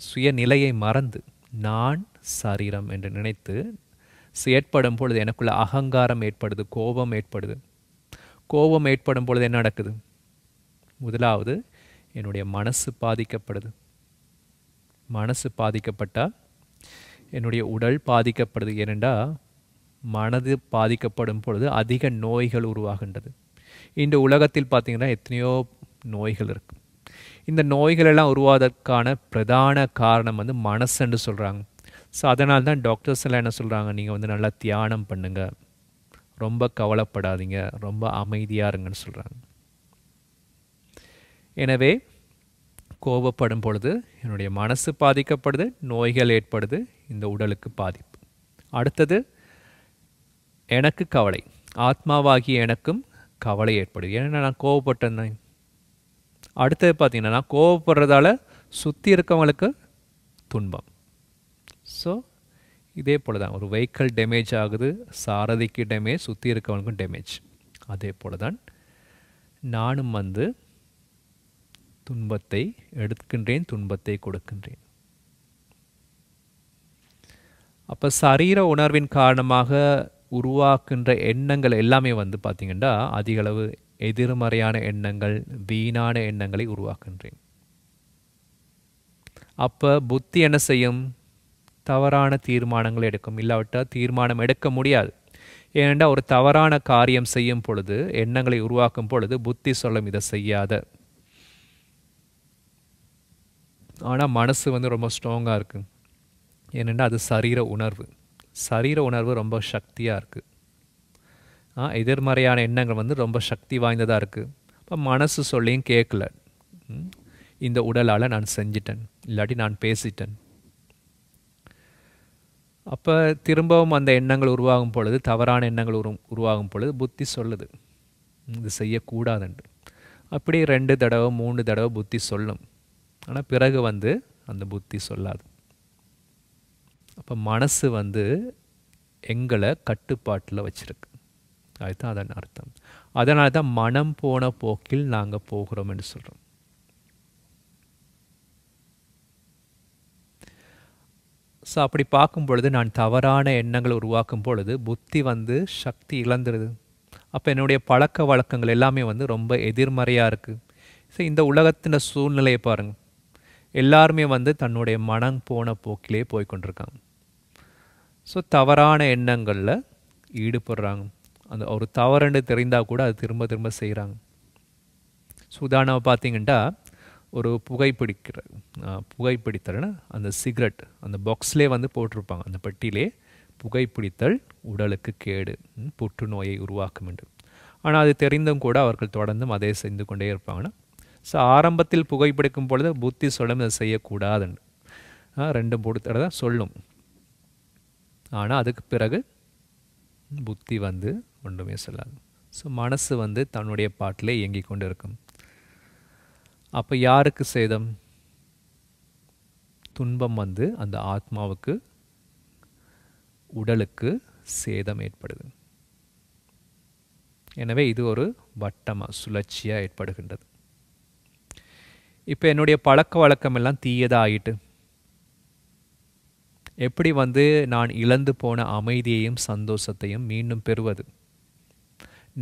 [SPEAKER 1] சுயநிலையை மறந்து நான் சரீரம் என்று நினைத்து ஏற்படும் பொழுது எனக்குள்ள அகங்காரம் ஏற்படுது, கோபம் ஏற்படுது. கோபம் ஏற்படும் பொழுது என்ன நடக்குது? முதலாவது என்னுடைய மனசு பாதிக்கப்படுது. மனசு பாதிக்கப்பட்டால் என்னுடைய உடல் பாதிக்கப்படுது. ஏனென்றால் மனது பாதிக்கப்படும் பொழுது அதிக நோய்கள் உருவாகின்றது. இந்த உலகத்தில் பார்த்திங்கன்னா எத்தனையோ நோய்கள் இருக்குது. இந்த நோய்கள் எல்லாம் உருவாவதற்கான பிரதான காரணம் வந்து மனசுன்னு சொல்கிறாங்க. ஸோ அதனால தான் டாக்டர்ஸ் எல்லாம் என்ன சொல்கிறாங்க, நீங்கள் வந்து நல்லா தியானம் பண்ணுங்கள், ரொம்ப கவலைப்படாதீங்க, ரொம்ப அமைதியாக இருங்கன்னு சொல்கிறாங்க. எனவே கோபப்படும் பொழுது என்னுடைய மனசு பாதிக்கப்படுது, நோய்கள் ஏற்படுது, இந்த உடலுக்கு பாதிப்பு. அடுத்தது எனக்கு கவலை, ஆத்மாவாகிய எனக்கும் கவலை ஏற்படுது. ஏன்னா நான் கோபப்பட்டேன். அடுத்தது பார்த்திங்கன்னா நான் கோபப்படுறதால சுற்றி இருக்கவங்களுக்கு துன்பம். ஸோ இதே போல் தான் ஒரு வெஹிக்கிள் டேமேஜ் ஆகுது, சாரதிக்கு டேமேஜ், சுற்றி இருக்கவங்களுக்கும் டேமேஜ். அதே போல் தான் நானும் வந்து துன்பத்தை எடுக்கின்றேன், துன்பத்தை கொடுக்கின்றேன். அப்போ சரீர உணர்வின் காரணமாக உருவாக்குகின்ற எண்ணங்கள் எல்லாமே வந்து பார்த்திங்கன்னா அதிகளவு எதிர்மறையான எண்ணங்கள், வீணான எண்ணங்களை உருவாக்குகின்றேன். அப்போ புத்தி என்ன செய்யும்? தவறான தீர்மானங்கள் எடுக்கும். இல்லாவிட்டால் தீர்மானம் எடுக்க முடியாது. ஏனென்றால் ஒரு தவறான காரியம் செய்யும் பொழுது, எண்ணங்களை உருவாக்கும் பொழுது புத்தி சொல்லும் இதை செய்யாத. ஆனால் மனசு வந்து ரொம்ப ஸ்ட்ராங்காக இருக்குது. ஏனென்றால் அது சரீர உணர்வு. சரீர உணர்வு ரொம்ப சக்தியாக இருக்குது. எதிர்மறையான எண்ணங்கள் வந்து ரொம்ப சக்தி வாய்ந்ததாக இருக்குது. இப்போ மனசு சொல்லியும் கேட்கல, இந்த உடலால் நான் செஞ்சிட்டேன், இல்லாட்டி நான் பேசிட்டேன். அப்போ திரும்பவும் அந்த எண்ணங்கள் உருவாகும் பொழுது, தவறான எண்ணங்கள் உருவாகும் பொழுது புத்தி சொல்லுது இது செய்யக்கூடாதுண்டு. அப்படி 2 தடவை 3 தடவை புத்தி சொல்லும். ஆனால் பிறகு வந்து அந்த புத்தி சொல்லாது. அப்போ மனசு வந்து எங்களை கட்டுப்பாட்டில் வச்சிருக்கு. அதுதான் அதன் அர்த்தம். அதனால தான் மனம் போன போக்கில் நாங்கள் போகிறோம் என்று சொல்கிறோம். ஸோ அப்படி பார்க்கும் பொழுது நான் தவறான எண்ணங்களை உருவாக்கும் பொழுது புத்தி வந்து சக்தி இழந்துருது. அப்போ என்னுடைய பழக்க வழக்கங்கள் எல்லாமே வந்து ரொம்ப எதிர்மறையாக இருக்குது. ஸோ இந்த உலகத்தின் சூழ்நிலையை பாருங்கள், எல்லாருமே வந்து தன்னுடைய மனம் போன போக்கிலே போய்கொண்டிருக்காங்க. ஸோ தவறான எண்ணங்களில் ஈடுபடுறாங்க. அந்த ஒரு தவறுன்னு தெரிந்தால் கூட அது திரும்ப திரும்ப செய்கிறாங்க. உதாரணமாக பார்த்தீங்கன்னா, ஒரு புகைப்பிடித்தல்னா அந்த சிகரெட் அந்த பாக்ஸ்லேயே வந்து போட்டிருப்பாங்க, அந்த பெட்டியிலே புகைப்பிடித்தல் உடலுக்கு கேடு, புற்றுநோயை உருவாக்கும் என்று. ஆனால் அது தெரிந்தும் கூட அவர்கள் தொடர்ந்தும் அதை செய்து கொண்டே இருப்பாங்கன்னா, ஸோ ஆரம்பத்தில் புகைப்பிடிக்கும் பொழுது புத்தி சொல்லும் அதை செய்யக்கூடாதுன்னு 2-3 தடவை தான் சொல்லும். ஆனால் அதுக்கு பிறகு புத்தி வந்து ஒன்றுமே சொல்லாது. ஸோ மனசு வந்து தன்னுடைய பாட்டிலே இயங்கி கொண்டு இருக்கும். அப்போ யாருக்கு சேதம்? துன்பம் வந்து அந்த ஆத்மாவுக்கு, உடலுக்கு சேதம் ஏற்படுது. எனவே இது ஒரு வட்டமாக சுழற்சியாக ஏற்படுகின்றது. இப்போ என்னுடைய பழக்க வழக்கம் எல்லாம் தீயதாக ஆகிட்டு, எப்படி வந்து நான் இழந்து போன அமைதியையும் சந்தோஷத்தையும் மீண்டும் பெறுவது?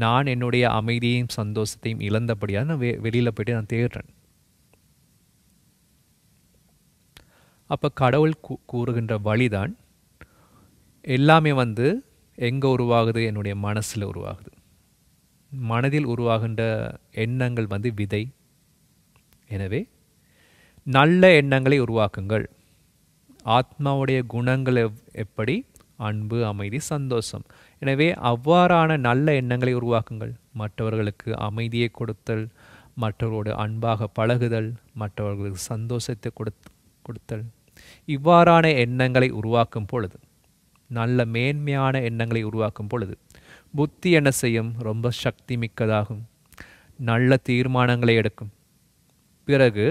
[SPEAKER 1] நான் என்னுடைய அமைதியையும் சந்தோஷத்தையும் இழந்தபடியாக நான் வெளியில் போய்ட்டு நான் தேடுறேன். அப்போ கடவுள் கூறுகின்ற வழிதான் எல்லாமே வந்து எங்கே உருவாகுது? என்னுடைய மனசில் உருவாகுது. மனதில் உருவாகின்ற எண்ணங்கள் வந்து விதை. எனவே நல்ல எண்ணங்களை உருவாக்குங்கள். ஆத்மாவுடைய குணங்கள் எப்படி? அன்பு, அமைதி, சந்தோஷம். எனவே அவ்வாறான நல்ல எண்ணங்களை உருவாக்குங்கள். மற்றவர்களுக்கு அமைதியை கொடுத்தல், மற்றவர்களோடு அன்பாக பழகுதல், மற்றவர்களுக்கு சந்தோஷத்தை கொடுத்தல், இவ்வாறான எண்ணங்களை உருவாக்கும் பொழுது, நல்ல மேன்மையான எண்ணங்களை உருவாக்கும் பொழுது புத்தி என்ன செய்யும்? ரொம்ப சக்தி மிக்கதாகும், நல்ல தீர்மானங்களை எடுக்கும். பிறகு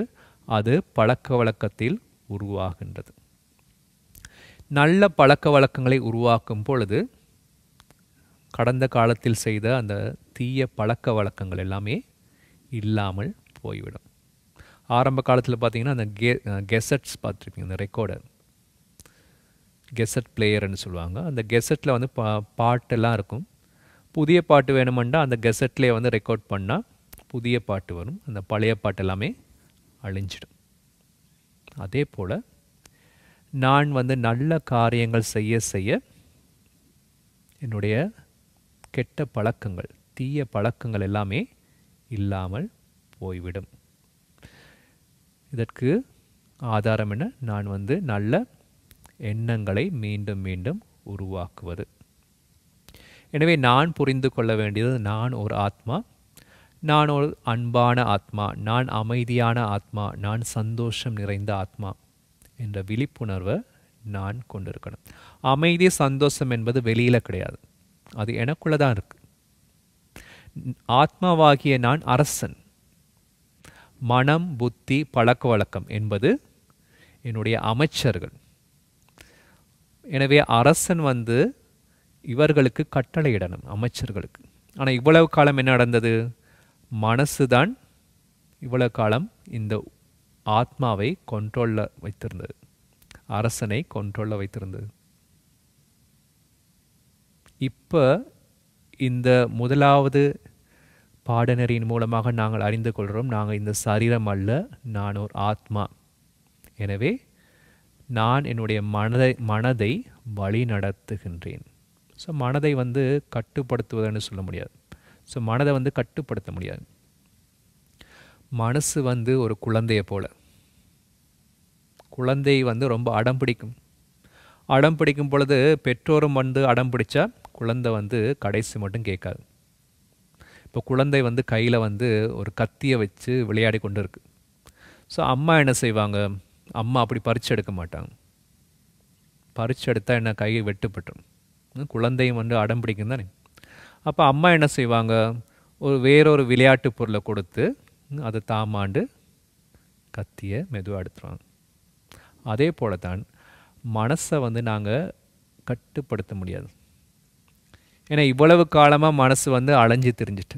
[SPEAKER 1] அது பழக்க வழக்கத்தில் உருவாகின்றது. நல்ல பழக்க வழக்கங்களை உருவாக்கும் பொழுது கடந்த காலத்தில் செய்த அந்த தீய பழக்க வழக்கங்கள் எல்லாமே இல்லாமல் போய்விடும். ஆரம்ப காலத்தில் பார்த்தீங்கன்னா அந்த கெசட்ஸ் பார்த்துருப்பீங்க, அந்த ரெக்கார்டர், கெசட் பிளேயர்னு சொல்லுவாங்க. அந்த கெசட்டில் வந்து பாட்டெல்லாம் இருக்கும். புதிய பாட்டு வேணுமெண்டா அந்த கெசட்லேயே வந்து ரெக்கார்ட் பண்ணால் புதிய பாட்டு வரும். அந்த பழைய பாட்டு எல்லாமே அழிஞ்சிடும். அதே போல் நான் வந்து நல்ல காரியங்கள் செய்ய செய்ய என்னுடைய கெட்ட பழக்கங்கள், தீய பழக்கங்கள் எல்லாமே இல்லாமல் போய்விடும். இதற்கு ஆதாரம் என்ன? நான் வந்து நல்ல எண்ணங்களை மீண்டும் மீண்டும் உருவாக்குவது. எனவே நான் புரிந்து கொள்ள வேண்டியது, நான் ஒரு ஆத்மா, நான் ஒரு அன்பான ஆத்மா, நான் அமைதியான ஆத்மா, நான் சந்தோஷம் நிறைந்த ஆத்மா என்ற விழிப்புணர்வை நான் கொண்டிருக்கணும். அமைதி, சந்தோஷம் என்பது வெளியில் கிடையாது, அது எனக்குள்ளே தான் இருக்கு. ஆத்மாவாகிய நான் அரசன். மனம், புத்தி, பழக்க வழக்கம் என்பது என்னுடைய அமைச்சர்கள். எனவே அரசன் வந்து இவர்களுக்கு கட்டளையிடணும், அமைச்சர்களுக்கு. ஆனால் இவ்வளவு காலம் என்ன நடந்தது? மனசு தான் இவ்வளவு காலம் இந்த ஆத்மாவை கண்ட்ரோலில் வைத்திருந்தது, அரசனை கண்ட்ரோலில் வைத்திருந்தது. இப்போ இந்த முதலாவது பாடநெறியின் மூலமாக நாங்கள் அறிந்து கொள்கிறோம், நாங்கள் இந்த சரீரம் அல்ல, நான் ஒரு ஆத்மா. எனவே நான் என்னுடைய மனதை வழி நடத்துகின்றேன். ஸோ மனதை வந்து கட்டுப்படுத்துவதுன்னு சொல்ல முடியாது. ஸோ மனதை வந்து கட்டுப்படுத்த முடியாது. மனசு வந்து ஒரு குழந்தையை போல. குழந்தை வந்து ரொம்ப அடம் பிடிக்கும். அடம் பிடிக்கும் பொழுது பெற்றோரும் வந்து அடம் பிடிச்சா குழந்தை வந்து கடைசி மட்டும் கேட்காது. இப்போ குழந்தை வந்து கையில் வந்து ஒரு கத்தியை வச்சு விளையாடி கொண்டு இருக்கு. ஸோ அம்மா என்ன செய்வாங்க? அம்மா அப்படி பறித்து எடுக்க மாட்டாங்க. பறிச்செடுத்தால் என்ன கை வெட்டுப்பட்டுரும். குழந்தையும் வந்து அடம் பிடிக்கும் தானே. அப்போ அம்மா என்ன செய்வாங்க, வேறொரு விளையாட்டு பொருளை கொடுத்து அதை தாமாண்டு கத்தியை மெதுவாக எடுத்துருவாங்க. அதே போல தான் மனசை வந்து நாங்கள் கட்டுப்படுத்த முடியாது. ஏன்னா இவ்வளவு காலமாக மனசு வந்து அலைஞ்சு திரிஞ்சிட்டு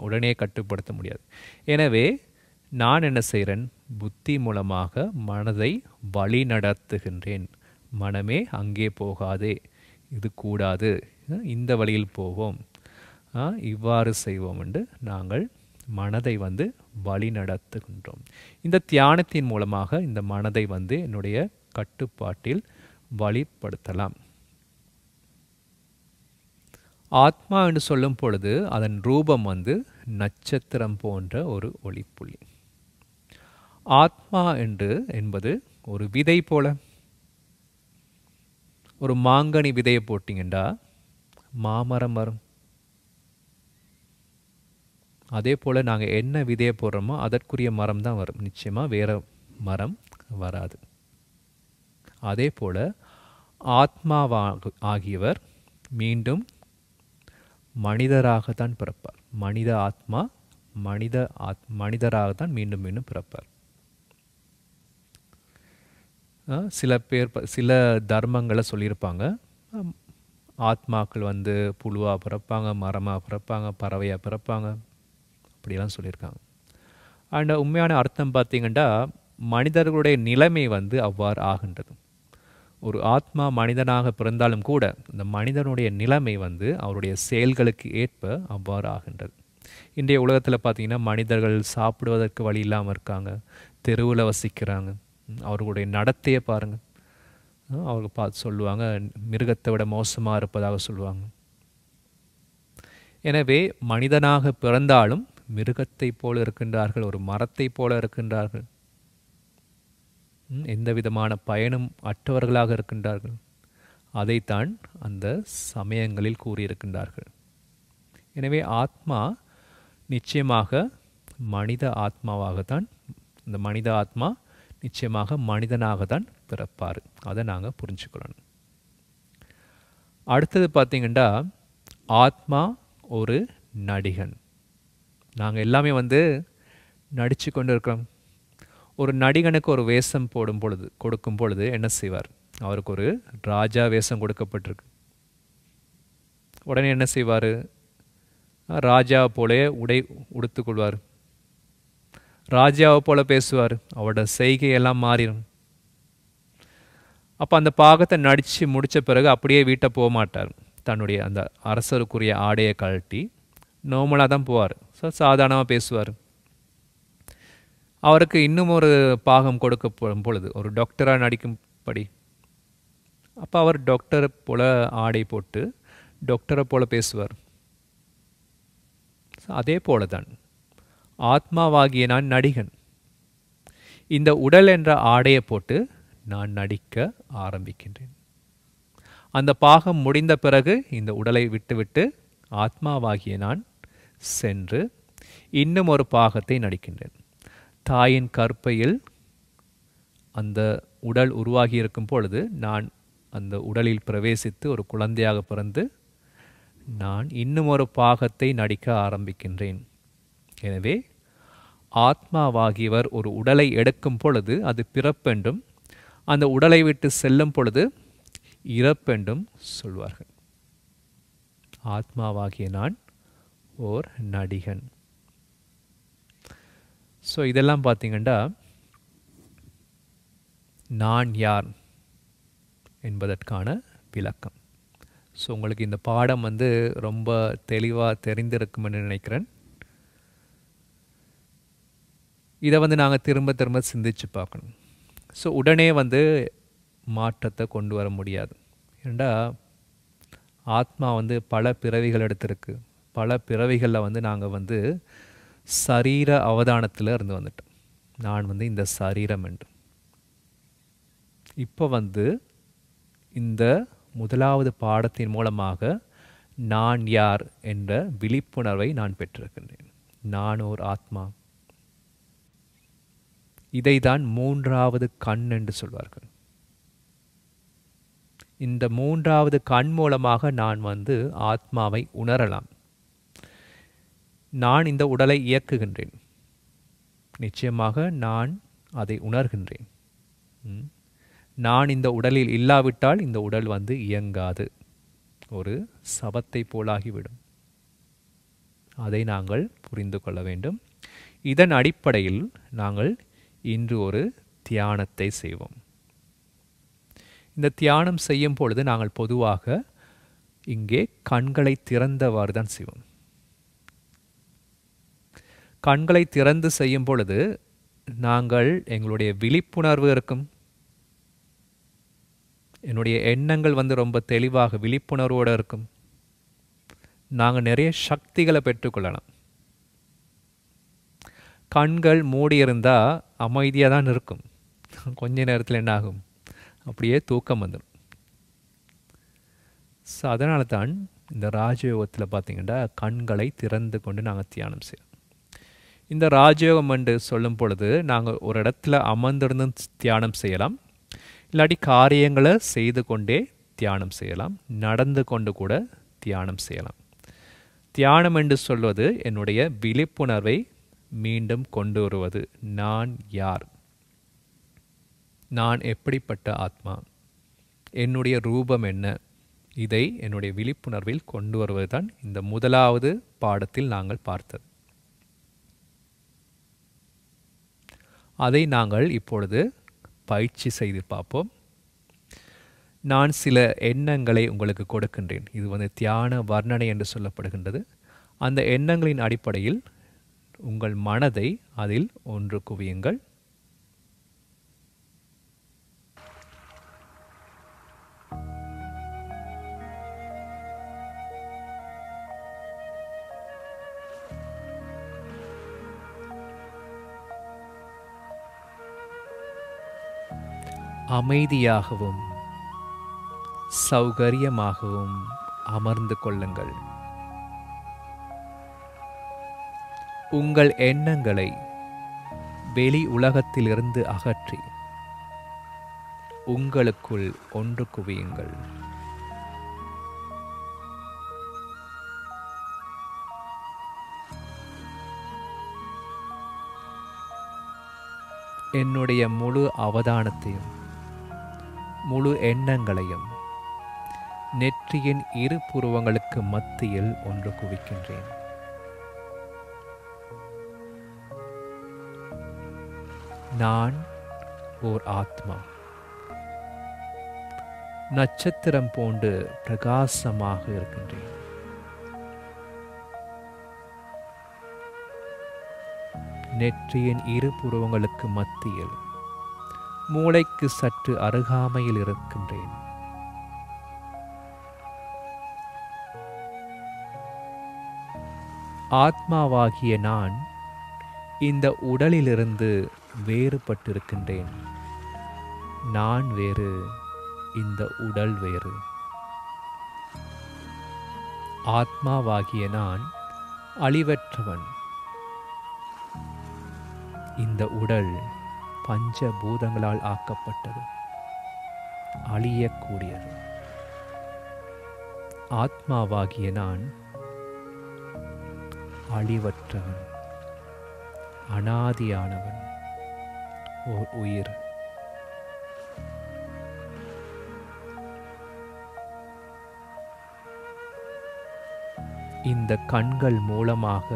[SPEAKER 1] உடனே கட்டுப்படுத்த முடியாது. எனவே நான் என்ன செய்கிறேன், புத்தி மூலமாக மனதை வழி நடத்துகின்றேன். மனமே அங்கே போகாதே, இது கூடாது, இந்த வழியில் போவோம், இவ்வாறு செய்வோம் என்று நாங்கள் மனதை வந்து வழி நடத்துகின்றோம். இந்த தியானத்தின் மூலமாக இந்த மனதை வந்து என்னுடைய கட்டுப்பாட்டில் வழிப்படுத்தலாம். ஆத்மா என்று சொல்லும் பொழுது அதன் ரூபம் வந்து நட்சத்திரம் போன்ற ஒரு ஒளிப்புள்ளி. ஆத்மா என்பது ஒரு விதை போல. ஒரு மாங்கனி விதையை போட்டிங்கண்டா மாமரம் வரும். அதே போல் நாங்கள் என்ன விதையை போடுறோமோ அதற்குரிய மரம் தான் வரும். நிச்சயமாக வேறு மரம் வராது. அதே போல் ஆத்மாவாகியவர் மீண்டும் மனிதராகத்தான் பிறப்பார். மனித ஆத்மா மனிதராகத்தான் மீண்டும் மீண்டும் பிறப்பார். சில தர்மங்களை சொல்லியிருப்பாங்க, ஆத்மாக்கள் வந்து புழுவாக பிறப்பாங்க, மரமாக பிறப்பாங்க, பறவையாக பிறப்பாங்க, அப்படிலாம் சொல்லியிருக்காங்க. அண்ட் உண்மையான அர்த்தம் பார்த்திங்கன்னா மனிதர்களுடைய நிலைமை வந்து அவ்வாறு ஆகின்றது. ஒரு ஆத்மா மனிதனாக பிறந்தாலும் கூட இந்த மனிதனுடைய நிலைமை வந்து அவருடைய செயல்களுக்கு ஏற்ப அவ்வாறு ஆகின்றது. இன்றைய உலகத்தில் பார்த்திங்கன்னா மனிதர்கள் சாப்பிடுவதற்கு வழி இல்லாமல் இருக்காங்க, தெருவில் வசிக்கிறாங்க. அவர்களுடைய நடத்தையை பாருங்கள். அவங்க பார்த்து சொல்லுவாங்க மிருகத்தை விட மோசமாக இருப்பதாக சொல்லுவாங்க. எனவே மனிதனாக பிறந்தாலும் மிருகத்தை போல இருக்கின்றார்கள், ஒரு மரத்தை போல இருக்கின்றார்கள், எந்த விதமான பயனும் அற்றவர்களாக இருக்கின்றார்கள். அதைத்தான் அந்த சமயங்களில் கூறியிருக்கின்றார்கள். எனவே ஆத்மா நிச்சயமாக மனித ஆத்மாவாகத்தான், இந்த மனித ஆத்மா நிச்சயமாக மனிதனாக தான் பிறப்பார். அதை நாங்கள் புரிஞ்சுக்கொள்ளணும். அடுத்தது பார்த்திங்கன்னா ஆத்மா ஒரு நடிகன். நாங்கள் எல்லாமே வந்து நடித்து கொண்டு இருக்கிறோம். ஒரு நடிகனுக்கு ஒரு வேஷம் கொடுக்கும் பொழுது என்ன செய்வார், அவருக்கு ஒரு ராஜா வேஷம் கொடுக்கப்பட்டிருக்கு. உடனே என்ன செய்வார், ராஜாவை போலே உடை உடுத்துக்கொள்வார், ராஜாவை போல பேசுவார், அவரோட செய்கையெல்லாம் மாறிடும். அப்போ அந்த பாகத்தை நடித்து முடித்த பிறகு அப்படியே வீட்டை போக மாட்டார். தன்னுடைய அந்த அரசருக்குரிய ஆடையை கழட்டி நார்மலாக தான் போவார். சாதாரணமாக பேசுவார். அவருக்கு இன்னும் ஒரு பாகம் கொடுக்கப்படும் பொழுது ஒரு டாக்டராக நடிக்கும்படி, அப்போ அவர் டாக்டரை போல ஆடை போட்டு டாக்டரை போல பேசுவார். அதே போல தான் ஆத்மாவாகிய நான் நடிகன். இந்த உடல் என்ற ஆடையை போட்டு நான் நடிக்க ஆரம்பிக்கின்றேன். அந்த பாகம் முடிந்த பிறகு இந்த உடலை விட்டுவிட்டு ஆத்மாவாகிய நான் சென்று இன்னும் ஒரு பாகத்தை நடிக்கின்றேன். தாயின் கற்பையில் அந்த உடல் உருவாகி இருக்கும் பொழுது நான் அந்த உடலில் பிரவேசித்து ஒரு குழந்தையாக பிறந்து நான் இன்னும் ஒரு பாகத்தை நடிக்க ஆரம்பிக்கின்றேன். எனவே ஆத்மாவாகியவர் ஒரு உடலை எடுக்கும் பொழுது அது பிறப்பென்றும், அந்த உடலை விட்டு செல்லும் பொழுது இறப்பென்றும் சொல்வார்கள். ஆத்மாவாகிய நான் ஓர் நடிகன். ஸோ இதெல்லாம் பார்த்திங்கன்னா நான் யார் என்பதற்கான விளக்கம். ஸோ உங்களுக்கு இந்த பாடம் வந்து ரொம்ப தெளிவாக தெரிந்திருக்கும்னு நினைக்கிறேன். இதை வந்து நாங்கள் திரும்ப திரும்ப சிந்திச்சு பார்க்கணும். ஸோ உடனே வந்து மாற்றத்தை கொண்டு வர முடியாது. ஏண்டா ஆத்மா வந்து பல பிறவிகள் எடுத்திருக்கு. பல பிறவிகளில் வந்து நாங்கள் வந்து சரீர அவதானத்தில் இருந்து வந்துட்டோம். நான் வந்து இந்த சரீரம் என்று. இப்போ வந்து இந்த முதலாவது பாடத்தின் மூலமாக நான் யார் என்ற விழிப்புணர்வை நான் பெற்றிருக்கின்றேன். நான் ஓர் ஆத்மா. இதை தான் மூன்றாவது கண் என்று சொல்வார்கள். இந்த மூன்றாவது கண் மூலமாக நான் ஆத்மாவை உணரலாம். நான் இந்த உடலை இயக்குகின்றேன், நிச்சயமாக நான் அதை உணர்கின்றேன். நான் இந்த உடலில் இல்லாவிட்டால் இந்த உடல் இயங்காது, ஒரு சவத்தை போலாகிவிடும். அதை நாங்கள் புரிந்து கொள்ள வேண்டும். இதன் அடிப்படையில் நாங்கள் இன்று ஒரு தியானத்தை செய்வோம். இந்த தியானம் செய்யும் பொழுது நாங்கள் பொதுவாக இங்கே கண்களை திறந்தவாறு தான் செய்வோம். கண்களை திறந்து செய்யும் பொழுது நாங்கள் எங்களுடைய விழிப்புணர்வு இருக்கும். என்னுடைய எண்ணங்கள் ரொம்ப தெளிவாக விழிப்புணர்வோடு இருக்கும். நாங்கள் நிறைய சக்திகளை பெற்றுக்கொள்ளலாம். கண்கள் மூடியிருந்தால் அமைதியாக தான் இருக்கும். கொஞ்ச நேரத்தில் என்ன ஆகும், அப்படியே தூக்கம் வந்துடும். ஸோ அதனால தான் இந்த ராஜயோகத்தில் பார்த்திங்கன்னா கண்களை திறந்து கொண்டு நாங்கள் தியானம் செய்யலாம். இந்த ராஜயோகம் என்று சொல்லும் பொழுது நாங்கள் ஒரு இடத்துல அமர்ந்திருந்து தியானம் செய்யலாம், இல்லாட்டி காரியங்களை செய்து கொண்டே தியானம் செய்யலாம், நடந்து கொண்டு கூட தியானம் செய்யலாம். தியானம் என்று சொல்வது என்னுடைய விழிப்புணர்வை மீண்டும் கொண்டு வருவது. நான் யார், நான் எப்படிப்பட்ட ஆத்மா, என்னுடைய ரூபம் என்ன, இதை என்னுடைய விழிப்புணர்வில் கொண்டு வருவது தான் இந்த முதலாவது பாடத்தில் நாங்கள் பார்த்தது. அதை நாங்கள் இப்பொழுது பயிற்சி செய்து பார்ப்போம். நான் சில எண்ணங்களை உங்களுக்கு கொடுக்கின்றேன். இது தியான வர்ணனை என்று சொல்லப்படுகின்றது. அந்த எண்ணங்களின் அடிப்படையில் உங்கள் மனதை அதில் ஒன்று குவியுங்கள். அமைதியாகவும் சௌகரியமாகவும் அமர்ந்து கொள்ளுங்கள். உங்கள் எண்ணங்களை வெளி உலகத்திலிருந்து அகற்றி உங்களுக்குள் ஒன்று குவியுங்கள். என்னுடைய முழு அவதானத்தையும் முழு எண்ணங்களையும் நெற்றியின் இரு புருவங்களுக்கு மத்தியில் ஒன்று குவிக்கின்றேன். நான் ஓர் ஆத்மா, நட்சத்திரம் போன்று பிரகாசமாக இருக்கின்றேன். நெற்றியின் இரு புருவங்களுக்கு மத்தியில் மூளைக்கு சற்று அருகாமையில் இருக்கின்றேன். ஆத்மாவாகிய நான் இந்த உடலிலிருந்து வேறுபட்டிருக்கின்றேன். நான் வேறு, இந்த உடல் வேறு. ஆத்மாவாகிய நான் அழிவற்றவன். இந்த உடல் பஞ்சபூதங்களால் ஆக்கப்பட்டது, அழியக்கூடியது. ஆத்மாவாகிய நான் அழிவற்றவன், அனாதியானவன், ஓர் உயிர். இந்த கண்கள் மூலமாக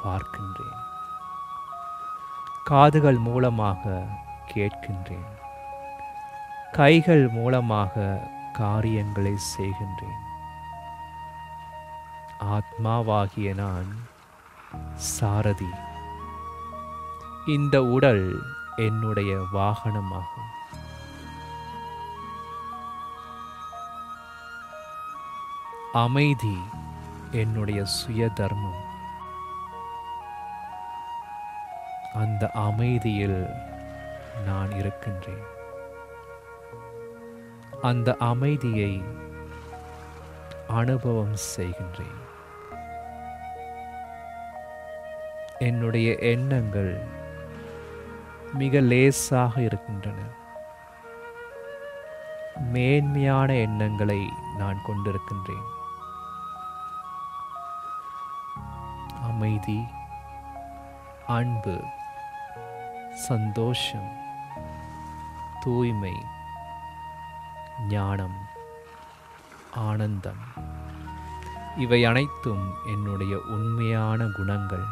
[SPEAKER 1] பார்க்கின்றேன், காதுகள் மூலமாக கேட்கின்றேன், கைகள் மூலமாக காரியங்களை செய்கின்றேன். ஆத்மாவாகிய நான் சாரதி. இந்த உடல் என்னுடைய வாகனமாகும். அமைதி என்னுடைய சுய தர்மம். அந்த அமைதியில் நான் இருக்கின்றேன். அந்த அமைதியை அனுபவம் செய்கின்றேன். என்னுடைய எண்ணங்கள் மிக லேசாக இருக்கின்றன. மேன்மையான எண்ணங்களை நான் கொண்டிருக்கின்றேன். அமைதி, அன்பு, சந்தோஷம், தூய்மை, ஞானம், ஆனந்தம், இவை அனைத்தும் என்னுடைய உண்மையான குணங்கள்.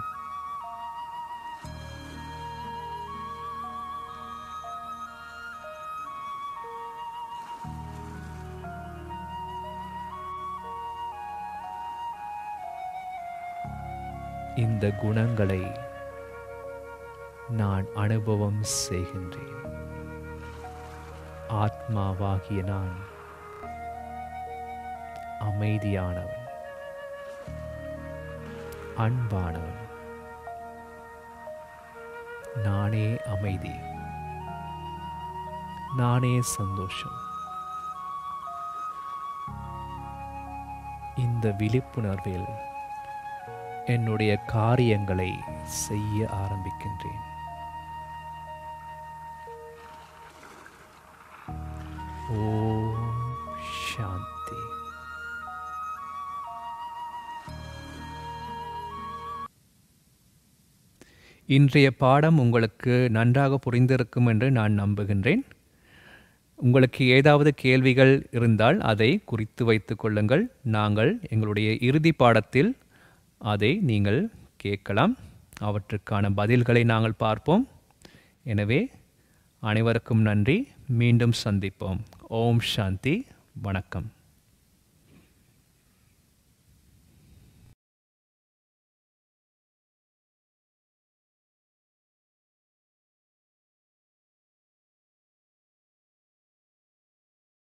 [SPEAKER 1] இந்த குணங்களை நான் அனுபவம் செய்கின்றேன். ஆத்மாவாகிய நான் அமைதியானவன், அன்பானவன். நானே அமைதி, நானே சந்தோஷம். இந்த விழிப்புணர்வில் என்னுடைய காரியங்களை செய்ய ஆரம்பிக்கின்றேன். ஓம் சாந்தி. இன்றைய பாடம் உங்களுக்கு நன்றாக புரிந்திருக்கும் என்று நான் நம்புகின்றேன். உங்களுக்கு ஏதாவது கேள்விகள் இருந்தால் அதை குறித்து வைத்துக் கொள்ளுங்கள். நாங்கள் எங்களுடைய இறுதி பாடத்தில் அதை நீங்கள் கேட்கலாம். அவற்றுக்கான பதில்களை நாங்கள் பார்ப்போம். எனவே அனைவருக்கும் நன்றி. மீண்டும் சந்திப்போம். ஓம் சாந்தி. வணக்கம்.